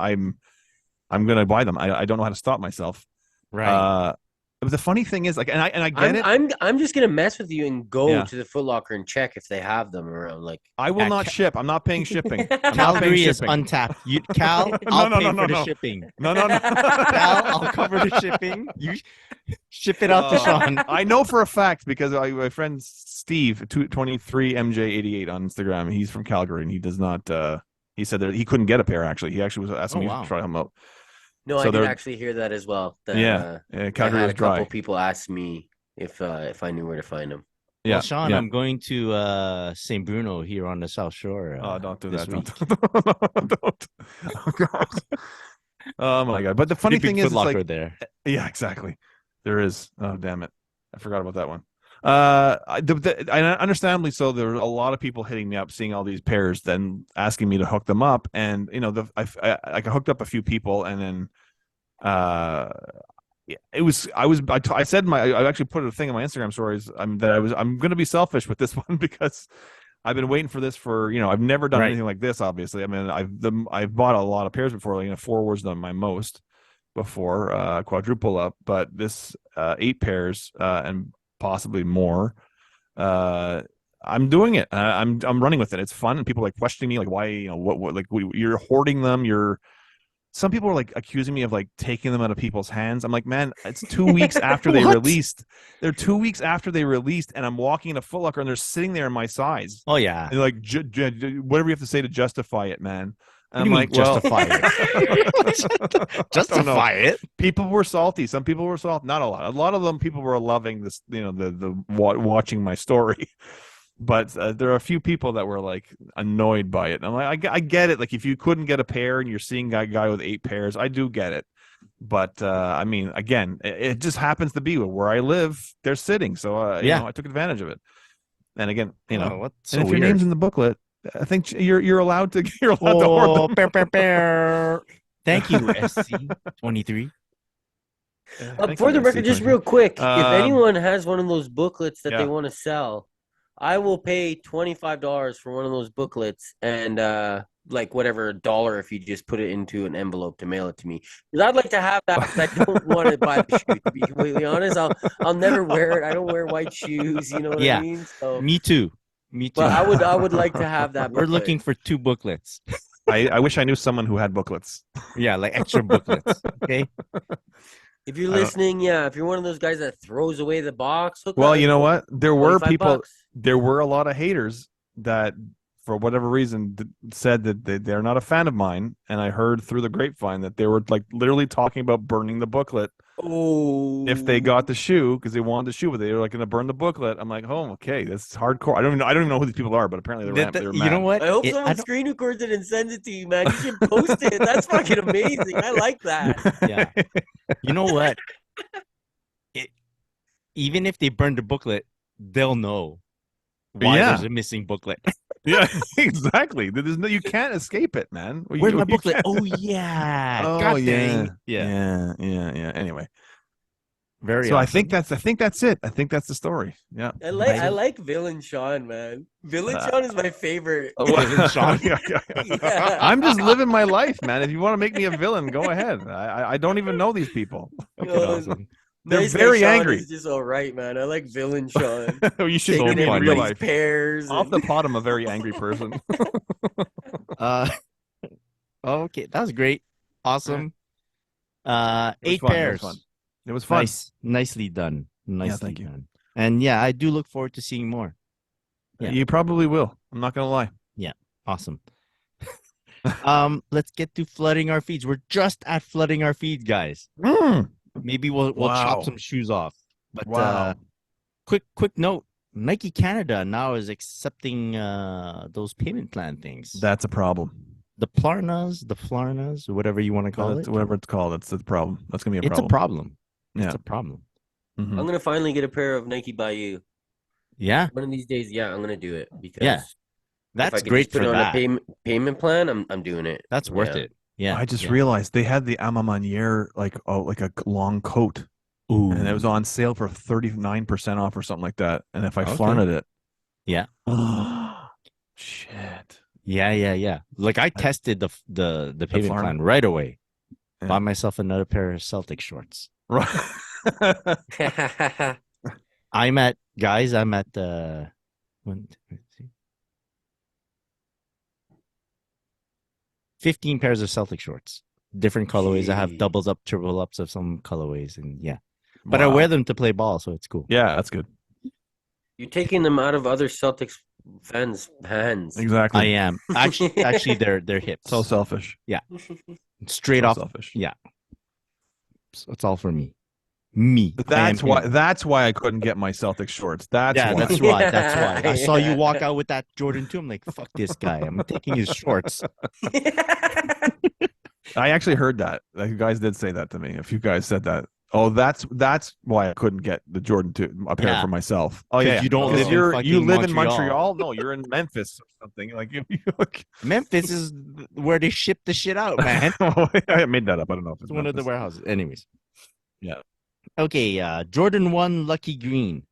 gonna buy them. I don't know how to stop myself. Right. But the funny thing is, like, and I get it. I'm just gonna mess with you and go to the Foot Locker and check if they have them around. Like, I will not ship. I'm not paying shipping. Calgary is untapped. Cal, I'll pay for the shipping. No. Cal, I'll cover the shipping. You ship it out to Sean. I know for a fact because my friend Steve, 23MJ88 on Instagram, he's from Calgary and he does not. He said that he couldn't get a pair. Actually, he actually was asking me to try them out. No, so I did actually hear that as well. That, Calgary was dry. A couple people asked me if I knew where to find them. Yeah, well, Sean, I'm going to St. Bruno here on the South Shore. Don't do that. Don't. Oh, God. Oh my God! But the funny thing is, it's like, there. Yeah, exactly. There is. Oh, damn it! I forgot about that one. Understandably so, there were a lot of people hitting me up, seeing all these pairs, then asking me to hook them up. And I hooked up a few people, and then I said I actually put a thing in my Instagram stories I'm going to be selfish with this one because I've been waiting for this for I've never done anything like this. Obviously, I mean I've bought a lot of pairs before. 4 was done my most before quadruple up, but this 8 pairs and possibly more. I'm doing it. I'm running with it. It's fun, and people are like questioning me, like, why, what like you're hoarding them. Some people are like accusing me of like taking them out of people's hands. I'm like, man, it's 2 weeks after they released. They're 2 weeks after they released, and I'm walking in a Foot Locker, and they're sitting there in my size. Oh yeah, and like whatever you have to say to justify it, man. I'm like, justify it. Justify it. People were salty. Some people were salty. Not a lot. A lot of them, people were loving this. The watching my story. But there are a few people that were like annoyed by it. And I'm like, I get it. Like if you couldn't get a pair and you're seeing a guy with 8 pairs, I do get it. But I mean, again, it just happens to be where I live. They're sitting, so I took advantage of it. And again, what's so and if weird? your name's in the booklet, I think you're allowed to order them. Thank you, SC23. For the record, just real quick, if anyone has one of those booklets that they want to sell, I will pay $25 for one of those booklets and like whatever $1 if you just put it into an envelope to mail it to me. Because I'd like to have that because I don't want to buy the shoe. To be completely honest, I'll never wear it. I don't wear white shoes. You know what I mean? So, me too. But I would like to have that. We're looking for 2 booklets. I wish I knew someone who had booklets. Yeah, like extra booklets. Okay. If you're listening, if you're one of those guys that throws away the box, well, you know what? There were people. $25. There were a lot of haters that, for whatever reason, said that they're not a fan of mine. And I heard through the grapevine that they were like literally talking about burning the booklet. Oh, if they got the shoe because they wanted the shoe, but they were like going to burn the booklet. I'm like, oh, okay, that's hardcore. I don't even know who these people are, but apparently they were mad. You know what? I hope someone screen records it and sends it to you, man. You should post it. That's fucking amazing. I like that. Yeah. You know what? Even if they burn the booklet, they'll know why there's a missing booklet. Yeah, exactly. You can't escape it, man. Where's my booklet? Oh yeah. Oh God yeah. Dang. Yeah. Anyway, very. So awesome. I think that's it. I think that's the story. Yeah. I like Villain Sean, man. Villain Sean is my favorite. Villain Sean. Yeah. I'm just living my life, man. If you want to make me a villain, go ahead. I don't even know these people. Awesome. They're nice very Sean angry. is just all right, man. I like Villain Sean. You should know Taking me in real life. Pairs Off the pot, I'm a very angry person. Okay, that was great. Awesome. 8 fun. pairs. It was fun. Nicely done. Nicely thank you. done. And yeah, I do look forward to seeing more. Yeah. You probably will. I'm not gonna lie. Yeah, awesome. Let's get to flooding our feeds. We're just at flooding our feed, guys. Maybe we'll chop some shoes off. But quick note: Nike Canada now is accepting those payment plan things. That's a problem. The Flarnas, whatever you want to call it. Whatever it's called, that's the problem. That's gonna be a problem. It's a problem. Yeah. It's a problem. Mm-hmm. I'm gonna finally get a pair of Nike Bayou. Yeah. One of these days, I'm gonna do it because that's great for that. On a payment plan, I'm doing it. That's worth it. Yeah. I just realized they had the Amamaniere like a long coat. Ooh. And it was on sale for 39% off or something like that. And if I flaunted it. Yeah. Shit. Yeah. Like I tested the payment plan right away. Yeah. Bought myself another pair of Celtic shorts. Right. I'm at 15 pairs of Celtic shorts. Different colorways. I have doubles up, triple ups of some colorways, and yeah. But I wear them to play ball, so it's cool. Yeah, that's good. You're taking them out of other Celtics fans' hands. Exactly. I am. Actually they're hips. So selfish. Yeah. Straight off. Selfish. Yeah. So it's all for me. That's why I couldn't get my Celtics shorts. That's why. I saw you walk out with that Jordan 2. I'm like, fuck this guy. I'm taking his shorts. I actually heard that. Like, you guys did say that to me. A few guys said that. Oh, that's why I couldn't get the Jordan 2 a pair for myself. Oh yeah, you don't live in Montreal. No, you're in Memphis or something. Like Memphis is where they ship the shit out, man. I made that up. I don't know if it's one of the warehouses. Anyways, yeah. Okay, Jordan 1 Lucky Green.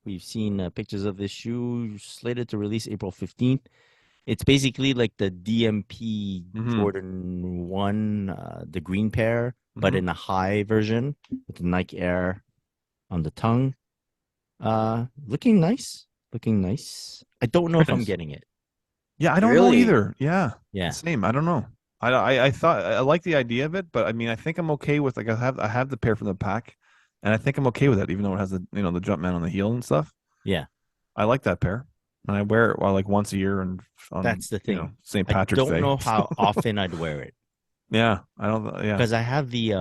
We've seen pictures of this shoe slated to release April 15th. It's basically like the DMP Jordan 1, the green pair, but in a high version with the Nike Air on the tongue. Looking nice. I don't know if I'm getting it. Yeah, I don't know either. Yeah. Yeah. Same. I don't know. I thought I like the idea of it, but I mean, I think I'm okay with I have the pair from the pack, and I think I'm okay with it, even though it has the the Jumpman on the heel and stuff. Yeah. I like that pair. And I wear it once a year, and that's the thing. St. Patrick's Day. I don't know how often I'd wear it. Yeah, I don't. Yeah, because I have the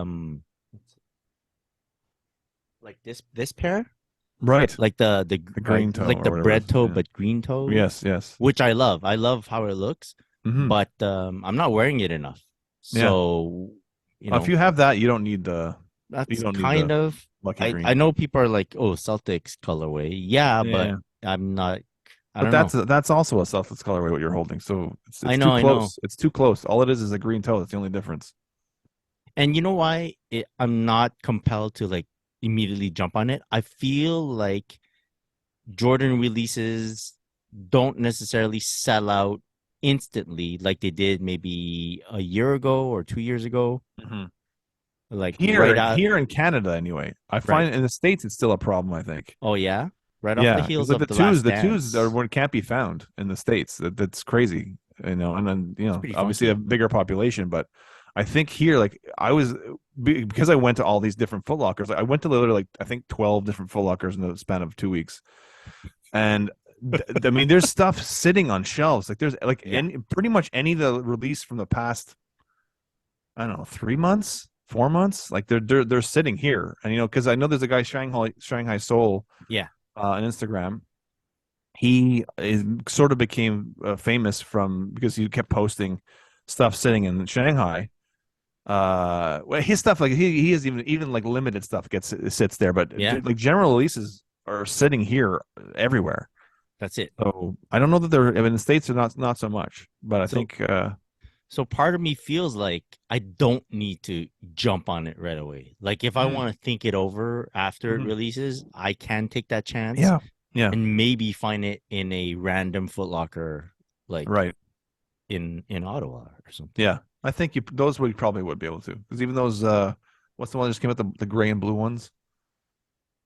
like this pair, right? Like the green toe, like the bread toe, but green toe. Yes, which I love. I love how it looks, but I'm not wearing it enough. So if you have that, you don't need the. That's kind of. I know people are like, oh, Celtics colorway, but I'm not. But that's also a Celtics colorway what you're holding. So it's I know, too close. It's too close. All it is a green toe. That's the only difference. And you know why I'm not compelled to like immediately jump on it? I feel like Jordan releases don't necessarily sell out instantly like they did maybe a year ago or 2 years ago. Like here in Canada anyway. I find in the States it's still a problem, I think. Oh yeah? Right off the heels of the twos are what can't be found in the States. That's crazy, and then obviously a bigger population, but I think here, like because I went to all these different Foot Lockers. I went to literally I think 12 different Foot Lockers in the span of 2 weeks, and I mean, there's stuff sitting on shelves. Like there's pretty much any of the release from the past, I don't know, 3 months, 4 months. Like they're sitting here, and because I know there's a guy Shanghai Soul. Yeah. On Instagram, he sort of became famous because he kept posting stuff sitting in Shanghai. His stuff he has even like limited stuff sits there, but like general releases are sitting here everywhere. That's it. So I don't know that they're in the States are not so much, but I think. So part of me feels like I don't need to jump on it right away. Like if I want to think it over after it releases, I can take that chance. Yeah. And maybe find it in a random Foot Locker, like in Ottawa or something. Yeah, I think those we probably would be able to, because even those what's the one that just came out, the gray and blue ones?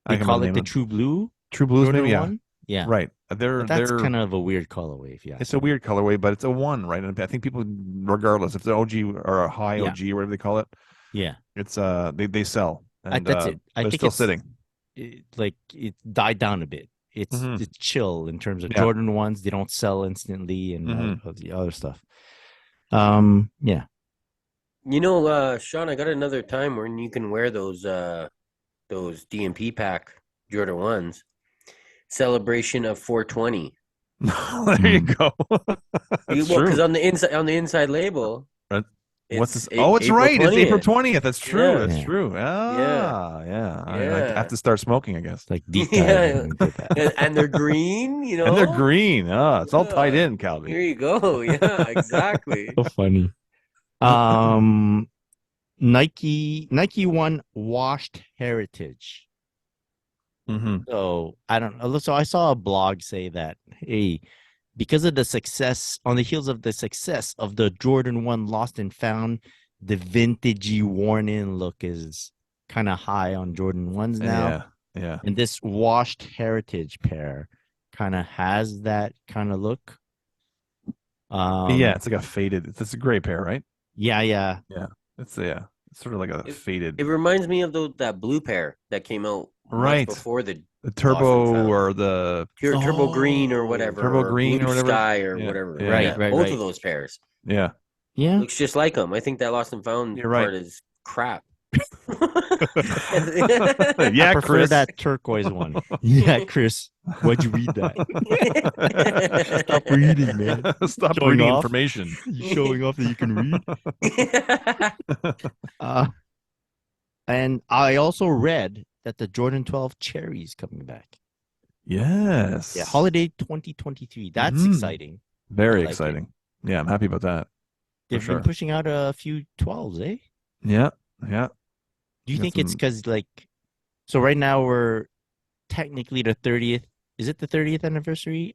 They call it the True Blue. True Blues, maybe. Yeah. Right. That's kind of a weird colorway. It's a weird colorway, but it's a 1, right? And I think people, regardless if they're OG or a high OG or whatever they call it, it's they sell. And, that's it. They're still sitting. it died down a bit. It's chill in terms of Jordan 1s. They don't sell instantly and all the other stuff. Yeah. You know, Sean, I got another time when you can wear those DMP pack Jordan 1s. Celebration of 420. There you go. That's true. Because on the inside label, what's this? Oh, it's April right. 20th. It's April 20th. That's true. Yeah. That's true. Yeah. I have to start smoking, I guess. Like deep dive. And they're green, you know. And they're green. It's all tied in, Calvi. Here you go. Yeah, exactly. So funny. Nike 1 washed heritage. So I don't know. So I saw a blog say that, hey, because of the success, on the heels of the success of the Jordan 1 Lost and Found, the vintagey worn in look is kind of high on Jordan 1s now. Yeah. And this washed heritage pair kind of has that kind of look. It's like a faded. It's a gray pair, right? Yeah. It's sort of like a faded. It reminds me of that blue pair that came out right before the turbo or the turbo green or whatever, turbo green blue or whatever, sky or whatever. Right. Both of those pairs. Yeah. Looks just like them. I think that Lost and Found part is crap. I prefer that turquoise one. Yeah, Chris, why'd you read that? Stop reading, man. Stop reading information. You're showing off that you can read. And I also read that the Jordan 12 Cherry is coming back. Yes. Yeah, holiday 2023. That's exciting. Very exciting. Yeah, I'm happy about that. They've been pushing out a few 12s, eh? Yeah. Do you think it's because, so right now we're technically the 30th. Is it the 30th anniversary?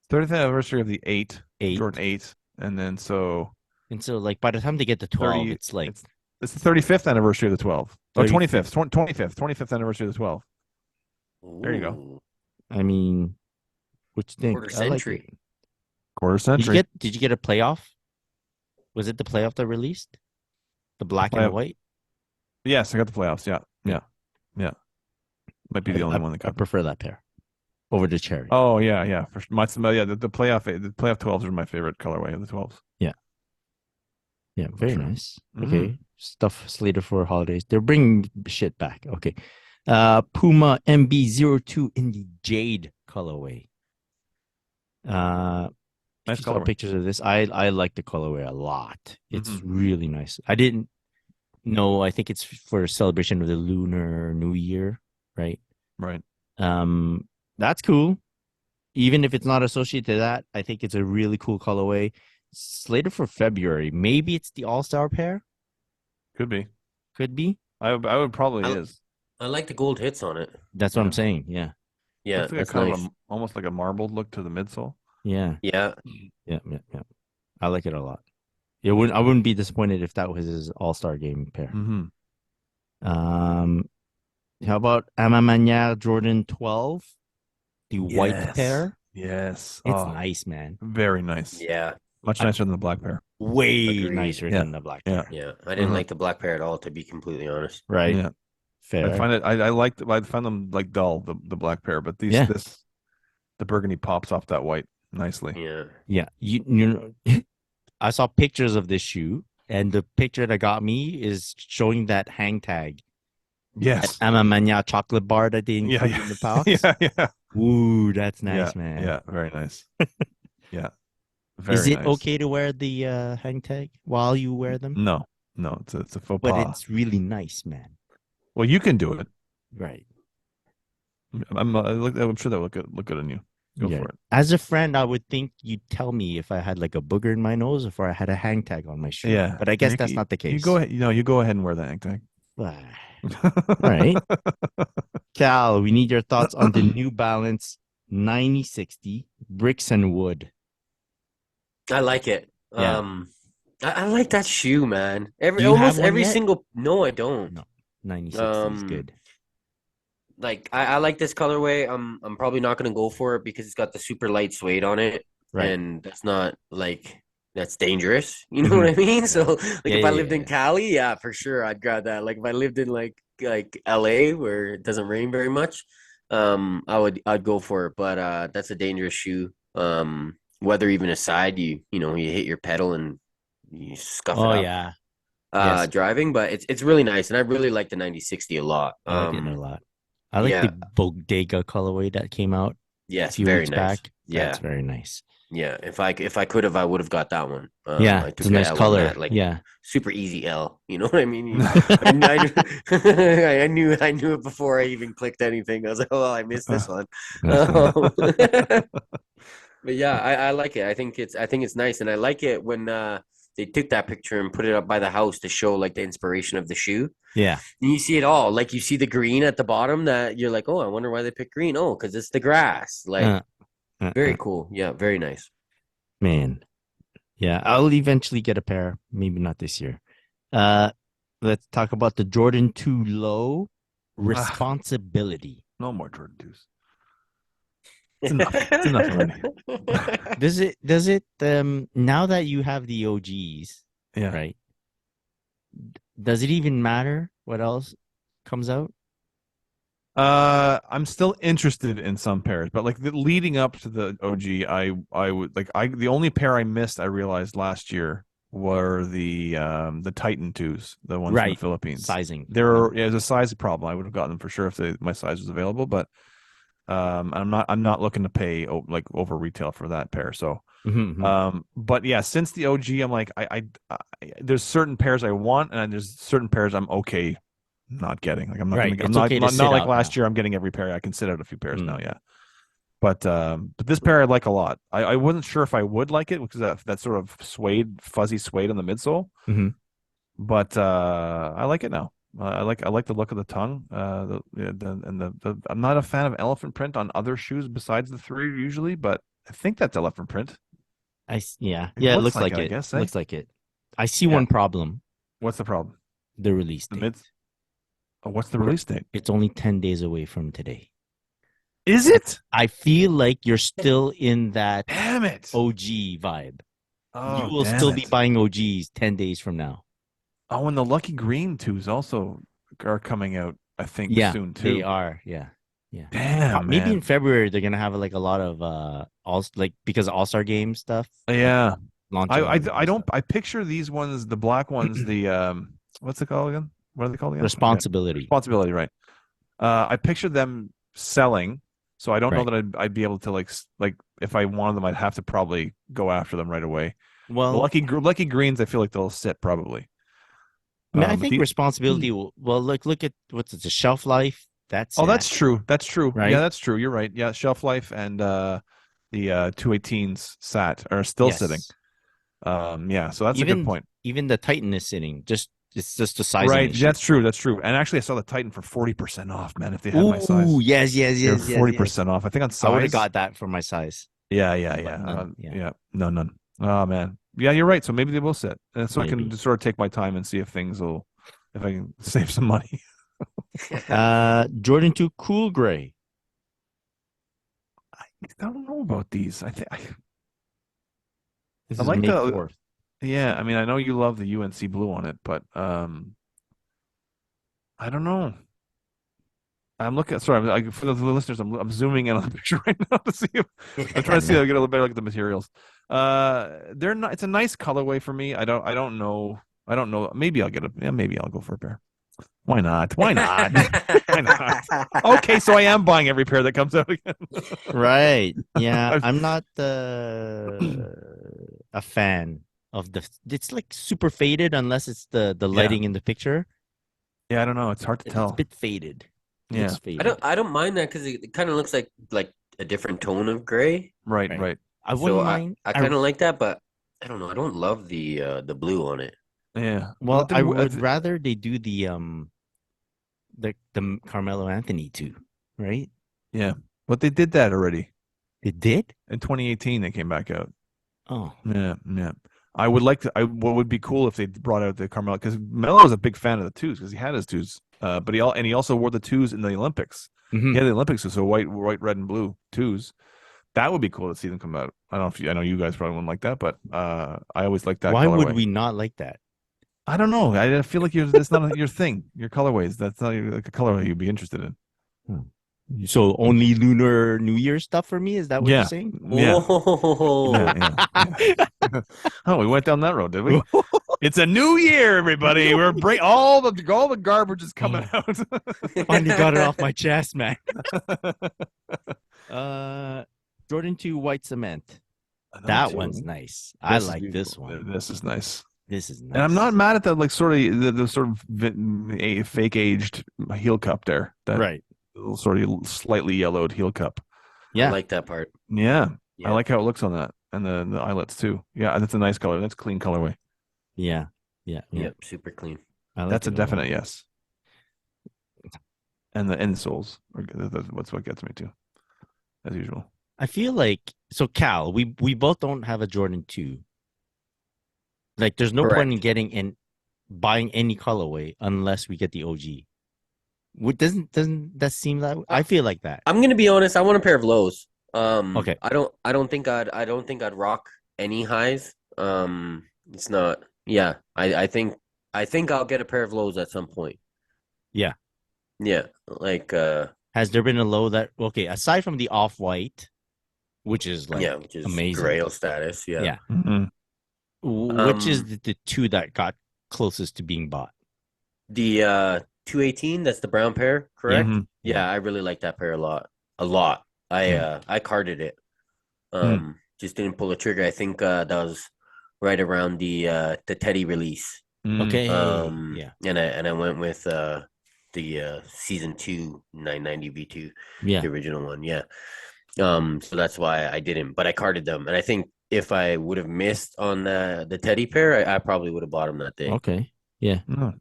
30th anniversary of the 8. Jordan 8. And then by the time they get to 12, it's like... It's the 35th anniversary of the 12. Or 25th anniversary of the 12. There you go. I mean, what you think? Quarter century. Quarter century. Did you get a playoff? Was it the playoff that released? The black and the white? Yes, I got the playoffs. Yeah. Might be the only one that got. I prefer that pair over the cherry. Oh yeah. The playoff 12s are my favorite colorway of the 12s. Yeah, very nice. Okay, stuff slated for holidays. They're bringing shit back. Okay, Puma MB02 in the jade colorway. Nice colorway. Pictures of this. I like the colorway a lot. It's really nice. I didn't know. I think it's for a celebration of the Lunar New Year, right? Right. That's cool. Even if it's not associated to that, I think it's a really cool colorway. Slated for February. Maybe it's the All-Star pair. Could be. I would probably is. I like the gold hits on it. That's what I'm saying. Yeah. It's like kind of almost like a marbled look to the midsole. Yeah. Yeah. I like it a lot. I wouldn't be disappointed if that was his All-Star game pair. How about Amamanière Jordan 12? The white pair? Yes. It's nice, man. Very nice. Yeah. Much nicer than the black pair. Way nicer than the black pair. Yeah. I didn't like the black pair at all, to be completely honest. Right. Yeah. Fair. I find it. I find them like dull, the black pair, but the burgundy pops off that white nicely. Yeah. Yeah. You know, I saw pictures of this shoe, and the picture that got me is showing that hang tag. Yes. That Amamania chocolate bar that they include in the pouch. Yeah. Ooh, that's nice, man. Yeah, very nice. Yeah. Is it okay to wear the hang tag while you wear them? No, it's a faux pas. But it's really nice, man. Well, you can do it. Right. I'm sure that will look good on you. Go for it. As a friend, I would think you'd tell me if I had like a booger in my nose or if I had a hang tag on my shoe. Yeah. But I guess that's not the case. You go ahead. You go ahead and wear the hang tag. All right. Cal, we need your thoughts on the New Balance 9060 Bricks and Wood. I like it. Yeah. I like that shoe, man. No, I don't. No, 9060 is good. Like I like this colorway. I'm probably not gonna go for it because it's got the super light suede on it, right? And that's not that's dangerous. You know what I mean? So if I lived in Cali, for sure I'd grab that. Like if I lived in like LA where it doesn't rain very much, I'd go for it. But that's a dangerous shoe. Weather even aside, you hit your pedal and you scuff it Oh up yeah. Yes. driving, but it's really nice, and I really like the 9060 a lot. I like it a lot. I like Yeah. the Bodega colorway that came out a Yes, few very weeks nice. back. Yeah. That's very nice. Yeah, if I could have, I would have got that one. Yeah, I it's took a the nice L on color. that, like Yeah. super easy L. You know what I mean? I knew it before I even clicked anything. I was like, oh, I missed this one. But yeah, I like it. I think it's nice, and I like it when they took that picture and put it up by the house to show like the inspiration of the shoe. Yeah. And you see it all. Like you see the green at the bottom that you're like, oh, I wonder why they picked green. Oh, because it's the grass. Like very cool. Yeah, very nice. Man. Yeah, I'll eventually get a pair. Maybe not this year. Let's talk about the Jordan 2 Low responsibility. No more Jordan 2s. It's enough. It's enough already. Does it now that you have the OGs, Yeah. right? Does it even matter what else comes out? I'm still interested in some pairs, but like leading up to the OG, I would like the only pair I missed, I realized last year, were the Titan 2s, the ones from the Philippines. Sizing. There's a size problem. I would have gotten them for sure if my size was available, but I'm not looking to pay like over retail for that pair. So but yeah, since the OG, I'm like I there's certain pairs I want, and there's certain pairs I'm okay not getting. Like I'm not like last year. I'm getting every pair. I can sit out a few pairs now. Yeah, but this pair I like a lot. I wasn't sure if I would like it because that sort of fuzzy suede on the midsole. But I like it now. I like the look of the tongue. I'm not a fan of elephant print on other shoes besides the 3 usually, but I think that's elephant print. It looks like it. I guess, looks like it. I see one problem. What's the problem? The release date. The mids. Oh, what's the release date? It's only 10 days away from today. Is it? I feel like you're still in that damn it OG vibe. Oh, you will still be buying OGs 10 days from now. Oh, and the Lucky Green 2s also are coming out, I think, soon too. They are, yeah. Damn, maybe in February they're gonna have like a lot of because All-Star game stuff. Yeah. I picture these ones, the black ones, the what's it called again? What are they called again? Responsibility. Responsibility, right. I picture them selling, so I don't know that I'd be able to like if I wanted them, I'd have to probably go after them right away. Well, the Lucky Greens, I feel like they'll sit probably. I think responsibility will. Well, look at what's it? The shelf life. That's true. That's true. Right? Yeah, that's true. You're right. Yeah, shelf life and the 218s sat are still sitting. Yeah, so that's a good point. Even the Titan is sitting. It's just the size. Right. That's true. That's true. And actually, I saw the Titan for 40% off, man. If they had my size. Ooh, yes. 40% off. I think on size. I would have got that for my size. Yeah. None. Oh man. Yeah, you're right. So maybe they will sit, and so I can just sort of take my time and see if I can save some money. Jordan 2 Cool Gray. I don't know about these. I like the 4th. Yeah, I mean, I know you love the UNC blue on it, but I don't know. I'm looking. Sorry, for the listeners, I'm zooming in on the picture right now to see. I'm trying to see. I get a little better look at the materials. They're not. It's a nice colorway for me. I don't know. Maybe I'll get a. Yeah, maybe I'll go for a pair. Why not? Why not? Okay, so I am buying every pair that comes out again. Right. Yeah, I'm not a fan of it's like super faded unless it's the lighting in the picture. Yeah, I don't know. It's hard to tell. It's a bit faded. Yeah. I don't mind that because it kind of looks like a different tone of gray. Right. I wouldn't mind. I kind of like that, but I don't know. I don't love the blue on it. Yeah. Well, I would rather they do the Carmelo Anthony too, right? Yeah. But they did that already. They did? In 2018 they came back out. Oh. Yeah. I would like to. What would be cool if they brought out the Carmelo, because Melo was a big fan of the 2s because he had his 2s, but he also wore the 2s in the Olympics. Mm-hmm. He had the Olympics, so white, red, and blue 2s. That would be cool to see them come out. I don't know if I know you guys probably wouldn't like that, but I always like that. Why colorway. would we not like that? I don't know. I feel like it's not your thing. Your colorways. That's not like a colorway you'd be interested in. So only Lunar New Year stuff for me? Is that what you're saying? Yeah. Oh, Yeah. Oh, we went down that road, did we? It's a new year, everybody. We're all the garbage is coming out. Finally got it off my chest, man. Jordan 2 white cement. That one's nice. I like this one. This is nice. This is nice. And I'm not mad at that, like sort of the sort of a fake aged heel cup there. That right. Sort of slightly yellowed heel cup. Yeah, I like that part. Yeah. I like how it looks on that, and the eyelets too. Yeah, that's a nice color. That's clean colorway. Yeah. Yep, super clean. That's a definite yes. And the insoles, that's what gets me too, as usual. I feel like Cal, we both don't have a Jordan 2. Like, there's no point in buying any colorway unless we get the OG. Doesn't that seem that? I feel like that. I'm gonna be honest. I want a pair of lows. Okay. I don't think I'd rock any highs. It's not. Yeah. I think I'll get a pair of lows at some point. Yeah. Yeah. Like. Has there been a low that aside from the off-white, which is like which is amazing grail status. Yeah. Yeah. Mm-hmm. Which is the two that got closest to being bought? The 218, that's the brown pair, correct? Mm-hmm. Yeah, I really like that pair a lot. I carded it. Just didn't pull the trigger. I think that was right around the Teddy release. Okay. Yeah. And I went with the season 2 990 V2. Yeah. The original one. Yeah. So that's why I didn't, but I carded them, and I think if I would have missed on the Teddy pair, I probably would have bought them that day. Okay. Yeah. Oh.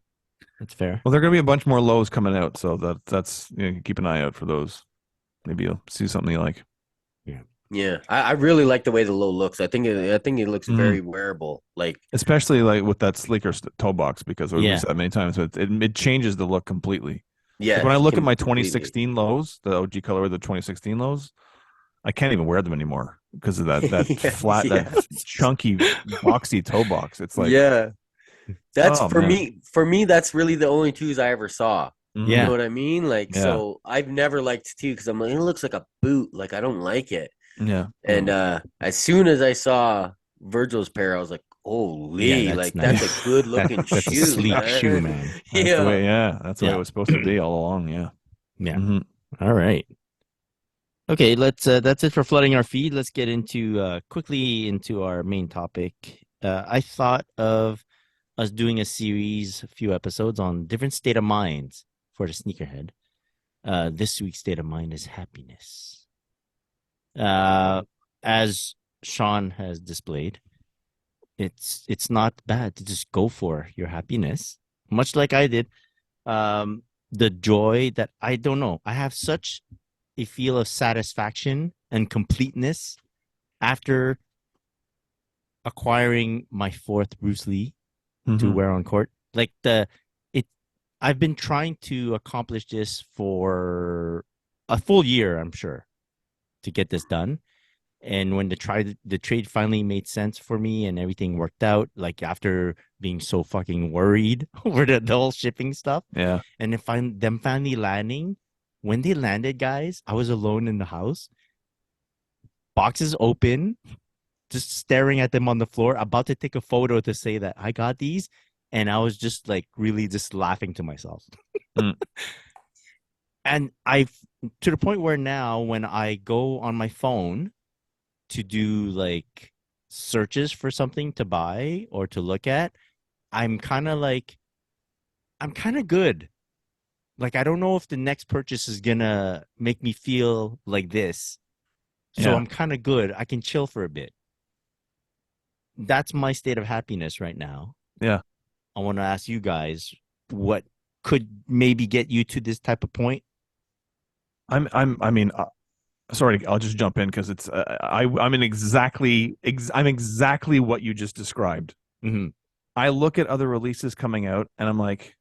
That's fair. Well, there are going to be a bunch more lows coming out, so that's keep an eye out for those. Maybe you'll see something you like. Yeah. I really like the way the low looks. I think it looks very wearable. Like, especially like with that sleeker toe box, because we've said that many times, it changes the look completely. Yeah. Like when I look at my 2016 lows, the OG color, the 2016 lows, I can't even wear them anymore because of that flat, that chunky, boxy toe box. It's like, that's for me, that's really the only twos I ever saw. Mm-hmm. You know what I mean? Like, so I've never liked two because I'm like, it looks like a boot. Like, I don't like it. Yeah. And as soon as I saw Virgil's pair, I was like, holy, that's a good looking shoe. That's a sleek shoe, man. That's the way it was supposed to be all along. Yeah. Yeah. Mm-hmm. All right. Okay, let's that's it for flooding our feed. Let's get into quickly into our main topic. I thought of us doing a few episodes on different state of minds for the sneakerhead. This week's state of mind is happiness. As Sean has displayed, it's not bad to just go for your happiness, much like I did. The joy that I don't know. I have such a feel of satisfaction and completeness after acquiring my 4th Bruce Lee to wear on court. Like I've been trying to accomplish this for a full year, I'm sure, to get this done. And when the trade finally made sense for me and everything worked out, like after being so fucking worried over the whole shipping stuff. Yeah. And them finally landing, when they landed, guys, I was alone in the house. Boxes open, just staring at them on the floor, about to take a photo to say that I got these. And I was just like really just laughing to myself. And to the point where now when I go on my phone to do like searches for something to buy or to look at, I'm kind of good. Like, I don't know if the next purchase is going to make me feel like this. So I'm kind of good. I can chill for a bit. That's my state of happiness right now. Yeah. I want to ask you guys what could maybe get you to this type of point. Sorry, I'll just jump in because it's I'm exactly what you just described. Mm-hmm. I look at other releases coming out and I'm like,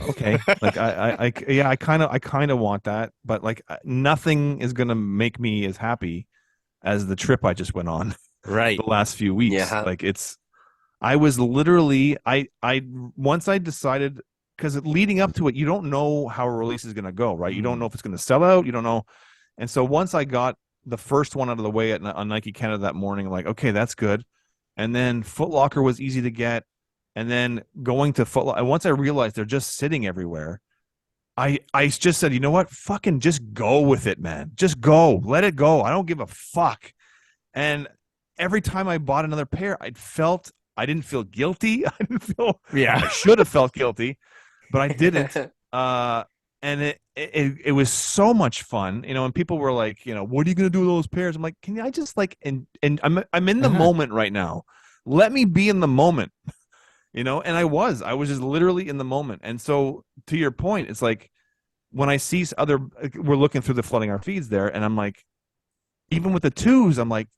okay, like I kind of want that, but like nothing is gonna make me as happy as the trip I just went on. Right. The last few weeks. Yeah. Like it's I was literally I once I decided, because leading up to it, you don't know how a release is going to go, right? You don't know if it's going to sell out. You don't know. And so once I got the first one out of the way on Nike Canada that morning, I'm like, okay, that's good. And then Foot Locker was easy to get. And then going to Foot Locker, once I realized they're just sitting everywhere, I just said, you know what? Fucking just go with it, man. Just go. Let it go. I don't give a fuck. And every time I bought another pair, I didn't feel guilty. I didn't feel I should have felt guilty, but I didn't. And it was so much fun, and people were like, what are you gonna do with those pairs? I'm like, can I just and I'm in the moment right now. Let me be in the moment, and I was just literally in the moment. And so to your point, it's like when I see we're looking through the flooding our feeds there, and I'm like, even with the twos, I'm like,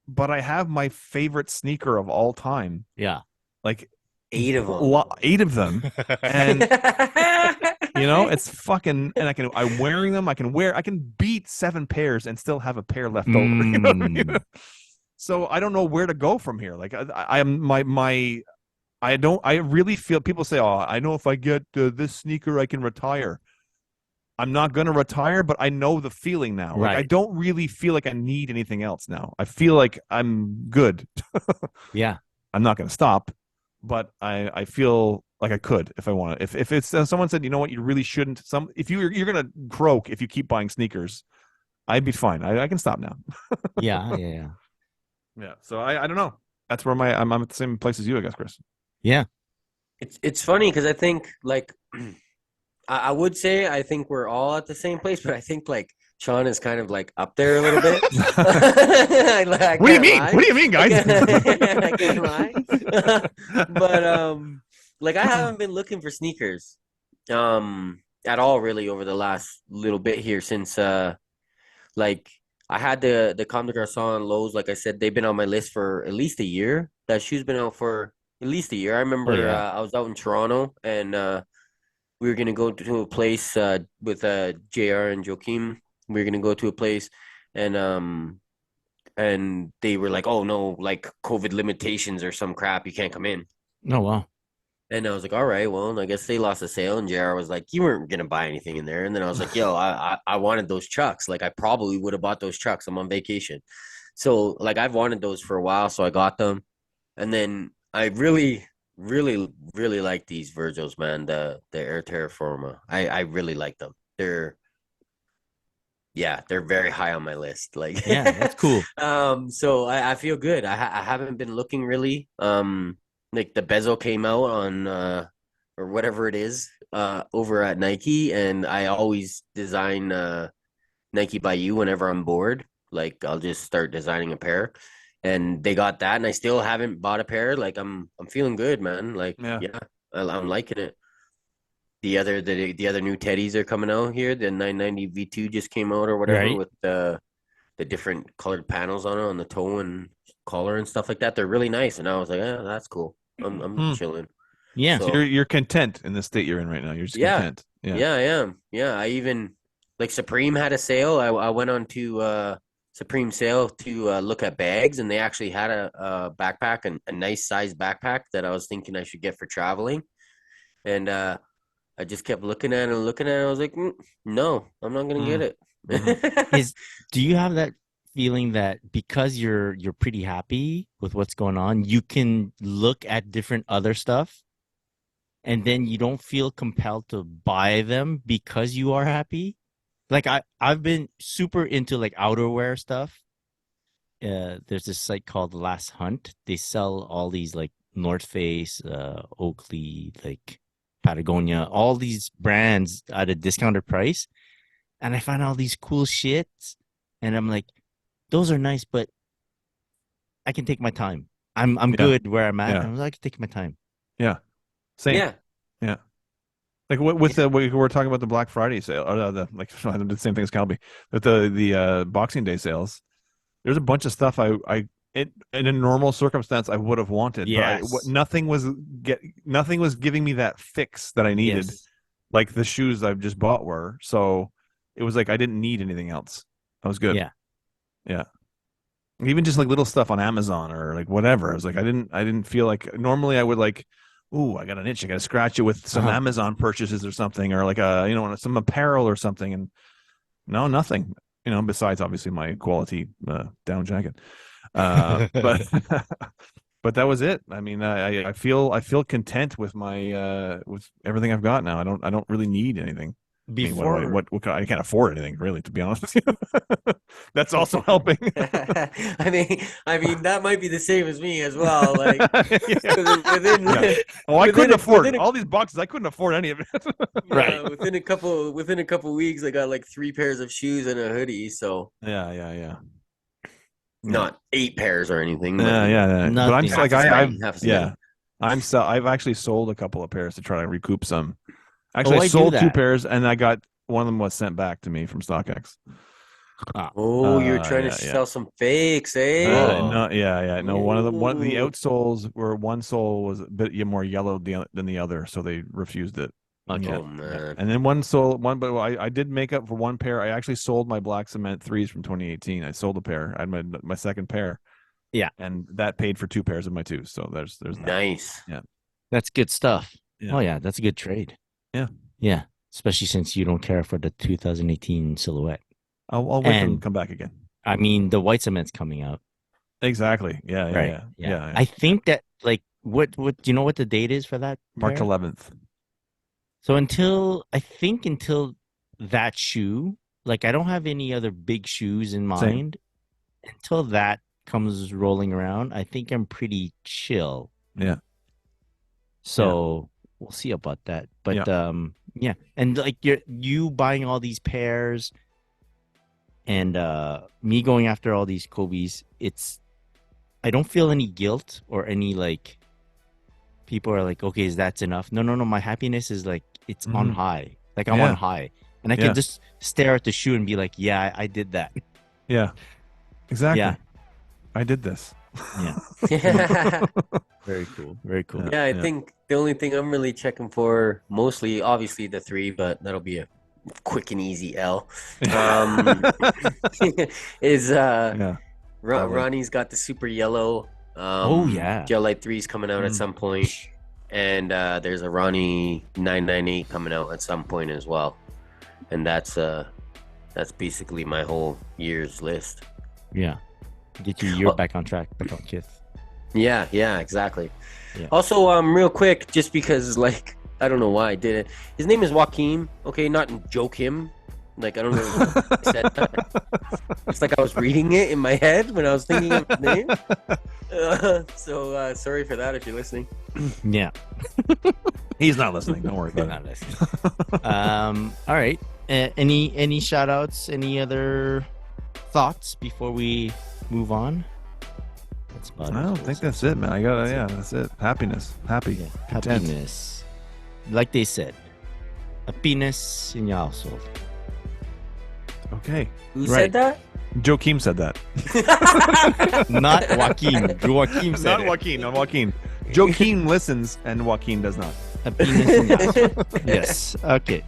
but I have my favorite sneaker of all time. Yeah. Like 8 of them. 8 of them. And it's fucking, and I'm wearing them. I can beat 7 pairs and still have a pair left over. You know what I mean? So I don't know where to go from here. Like I really feel, people say, oh, I know if I get this sneaker, I can retire. I'm not going to retire, but I know the feeling now. Like, I don't really feel like I need anything else now. I feel like I'm good. Yeah. I'm not going to stop, but I feel like I could if I want to. If it's someone said, you know what, you really shouldn't. If you're going to croak if you keep buying sneakers, I'd be fine. I can stop now. Yeah. So I don't know. That's where I'm at the same place as you, I guess, Chris. Yeah. It's funny because I think like I would say I think we're all at the same place, but I think like Sean is kind of like up there a little bit. What do you mean? What do you mean, guys? I can't lie. But like I haven't been looking for sneakers at all really over the last little bit here since like I had the Comme des Garçons and Lowe's. Like I said, they've been on my list for at least a year. That shoe's been out for at least a year. I remember I was out in Toronto and we were gonna go to a place with JR and Joaquim. We were gonna go to a place, and they were like, "Oh no, like COVID limitations or some crap. You can't come in." Oh wow. And I was like, "All right, well, I guess they lost a sale." And JR was like, "You weren't gonna buy anything in there." And then I was like, "Yo, I wanted those Chucks. Like, I probably would have bought those Chucks. I'm on vacation, so like I've wanted those for a while, so I got them. And then I really like these Virgils, man. The Air Terraforma. I really like them. They're very high on my list. Like that's cool. So I feel good. I haven't been looking really. Like the bezel came out on or whatever it is over at Nike, and I always design Nike by You whenever I'm bored. Like I'll just start designing a pair. And they got that, and I still haven't bought a pair. Like I'm feeling good, man. Like I'm liking it. The other new Teddies are coming out here. The 990 V2 just came out or whatever with the different colored panels on it on the toe and collar and stuff like that. They're really nice, and I was like, that's cool. I'm chilling. Yeah, so you're content in the state you're in right now. You're just content. Yeah, I am. Yeah, I even like Supreme had a sale. I went on to Supreme sale to look at bags, and they actually had a backpack and a nice size backpack that I was thinking I should get for traveling. And I just kept looking at it and looking at it. I was like, no, I'm not gonna get it. Do you have that feeling that because you're pretty happy with what's going on, you can look at different other stuff and then you don't feel compelled to buy them because you are happy? Like I've been super into like outerwear stuff. There's this site called Last Hunt. They sell all these like North Face, Oakley, like Patagonia, all these brands at a discounted price. And I find all these cool shits. And I'm like, those are nice, but I can take my time. I'm good where I'm at. I can take my time. Yeah. Same. Yeah. Like with we were talking about the Black Friday sale, or I did the same thing as Calby, with the Boxing Day sales. There's a bunch of stuff in a normal circumstance I would have wanted. Yes. But nothing was giving me that fix that I needed, like the shoes I've just bought were. So it was like I didn't need anything else. I was good. Yeah. Even just like little stuff on Amazon or like whatever. I was like, I didn't feel like normally I would like, ooh, I got an itch. I got to scratch it with some Amazon purchases or something, or like some apparel or something. And no, nothing, besides obviously my quality down jacket. But but that was it. I mean, I feel content with my with everything I've got now. I don't really need anything. Before I mean, what I can't afford anything really, to be honest with you. That's also helping. I mean that might be the same as me as well. Like I couldn't afford all these boxes. I couldn't afford any of it. Right. Within a couple weeks, I got like 3 pairs of shoes and a hoodie. So yeah. Not 8 pairs or anything. But But I'm just like I've actually sold a couple of pairs to try to recoup some. Actually, I sold 2 pairs, and I got one of them was sent back to me from StockX. You're trying to sell some fakes, eh? No, one of the outsoles were one sole was a bit more yellow than the other, so they refused it. Okay. Oh man. And then but I did make up for one pair. I actually sold my black cement 3s from 2018. I sold a pair. I had my second pair. Yeah. And that paid for 2 pairs of my 2s. So there's nice. That. Yeah. That's good stuff. Yeah. Oh yeah, that's a good trade. Yeah. Yeah. Especially since you don't care for the 2018 silhouette. I'll wait for them to come back again. I mean, the white cement's coming out. Exactly. Yeah. I think that like what do you know what the date is for that? March pair? 11th. So until that shoe, like I don't have any other big shoes in mind. Same. Until that comes rolling around, I think I'm pretty chill. Yeah. So we'll see about that. But yeah. And like you buying all these pairs and me going after all these Kobe's, I don't feel any guilt or any like people are like, okay, that's enough. No. My happiness is like it's on high. Like I'm on high. And I can just stare at the shoe and be like, yeah, I did that. Yeah. Exactly. Yeah. I did this. Yeah. Very cool. Very cool. Yeah, I think the only thing I'm really checking for, mostly, obviously the 3, but that'll be a quick and easy L. Is Ronnie's got the super yellow. Gel Light 3's coming out at some point, and there's a Ronnie 998 coming out at some point as well, and that's basically my whole year's list. Yeah. Get your year back on track, back on kith. Yeah, exactly. Yeah. Also, real quick, just because, like, I don't know why I did it. His name is Joaquin. Okay, not joke him. Like, I don't know if I said that. It's like I was reading it in my head when I was thinking of his name. So sorry for that if you're listening. Yeah. He's not listening. Don't worry about it. All right. Any shout outs? Any other thoughts before we move on? I don't think that's it, man. That's it. Happiness. Happy. Yeah. Happiness. Like they said, happiness in your household. Okay. Who said that? Joaquin said that. Not Joaquin. Joaquin said Not Joaquin. Not Joaquin. Joaquin listens and Joaquin does not. Happiness in your household. Yes. Okay.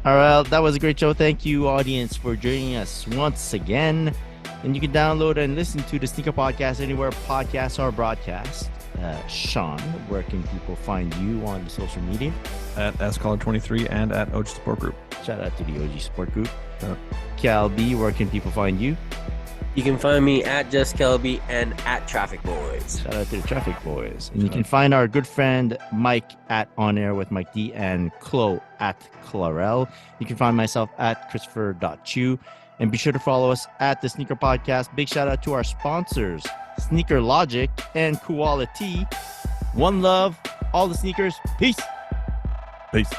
All right. That was a great show. Thank you, audience, for joining us once again. And you can download and listen to the Sneaker Podcast anywhere podcasts are broadcast. Sean, where can people find you on the social media? At SCollar23 and at OG Support Group. Shout out to the OG Support Group. Cal B, where can people find you? You can find me at Just Kelby and at Traffic Boys. Shout out to the Traffic Boys. And you can find our good friend Mike at On Air with Mike D and Chloe at Clarel. You can find myself at Christopher.Chu. And be sure to follow us at the Sneaker Podcast. Big shout out to our sponsors, Sneaker Logic and Quality. One love, all the sneakers. Peace. Peace.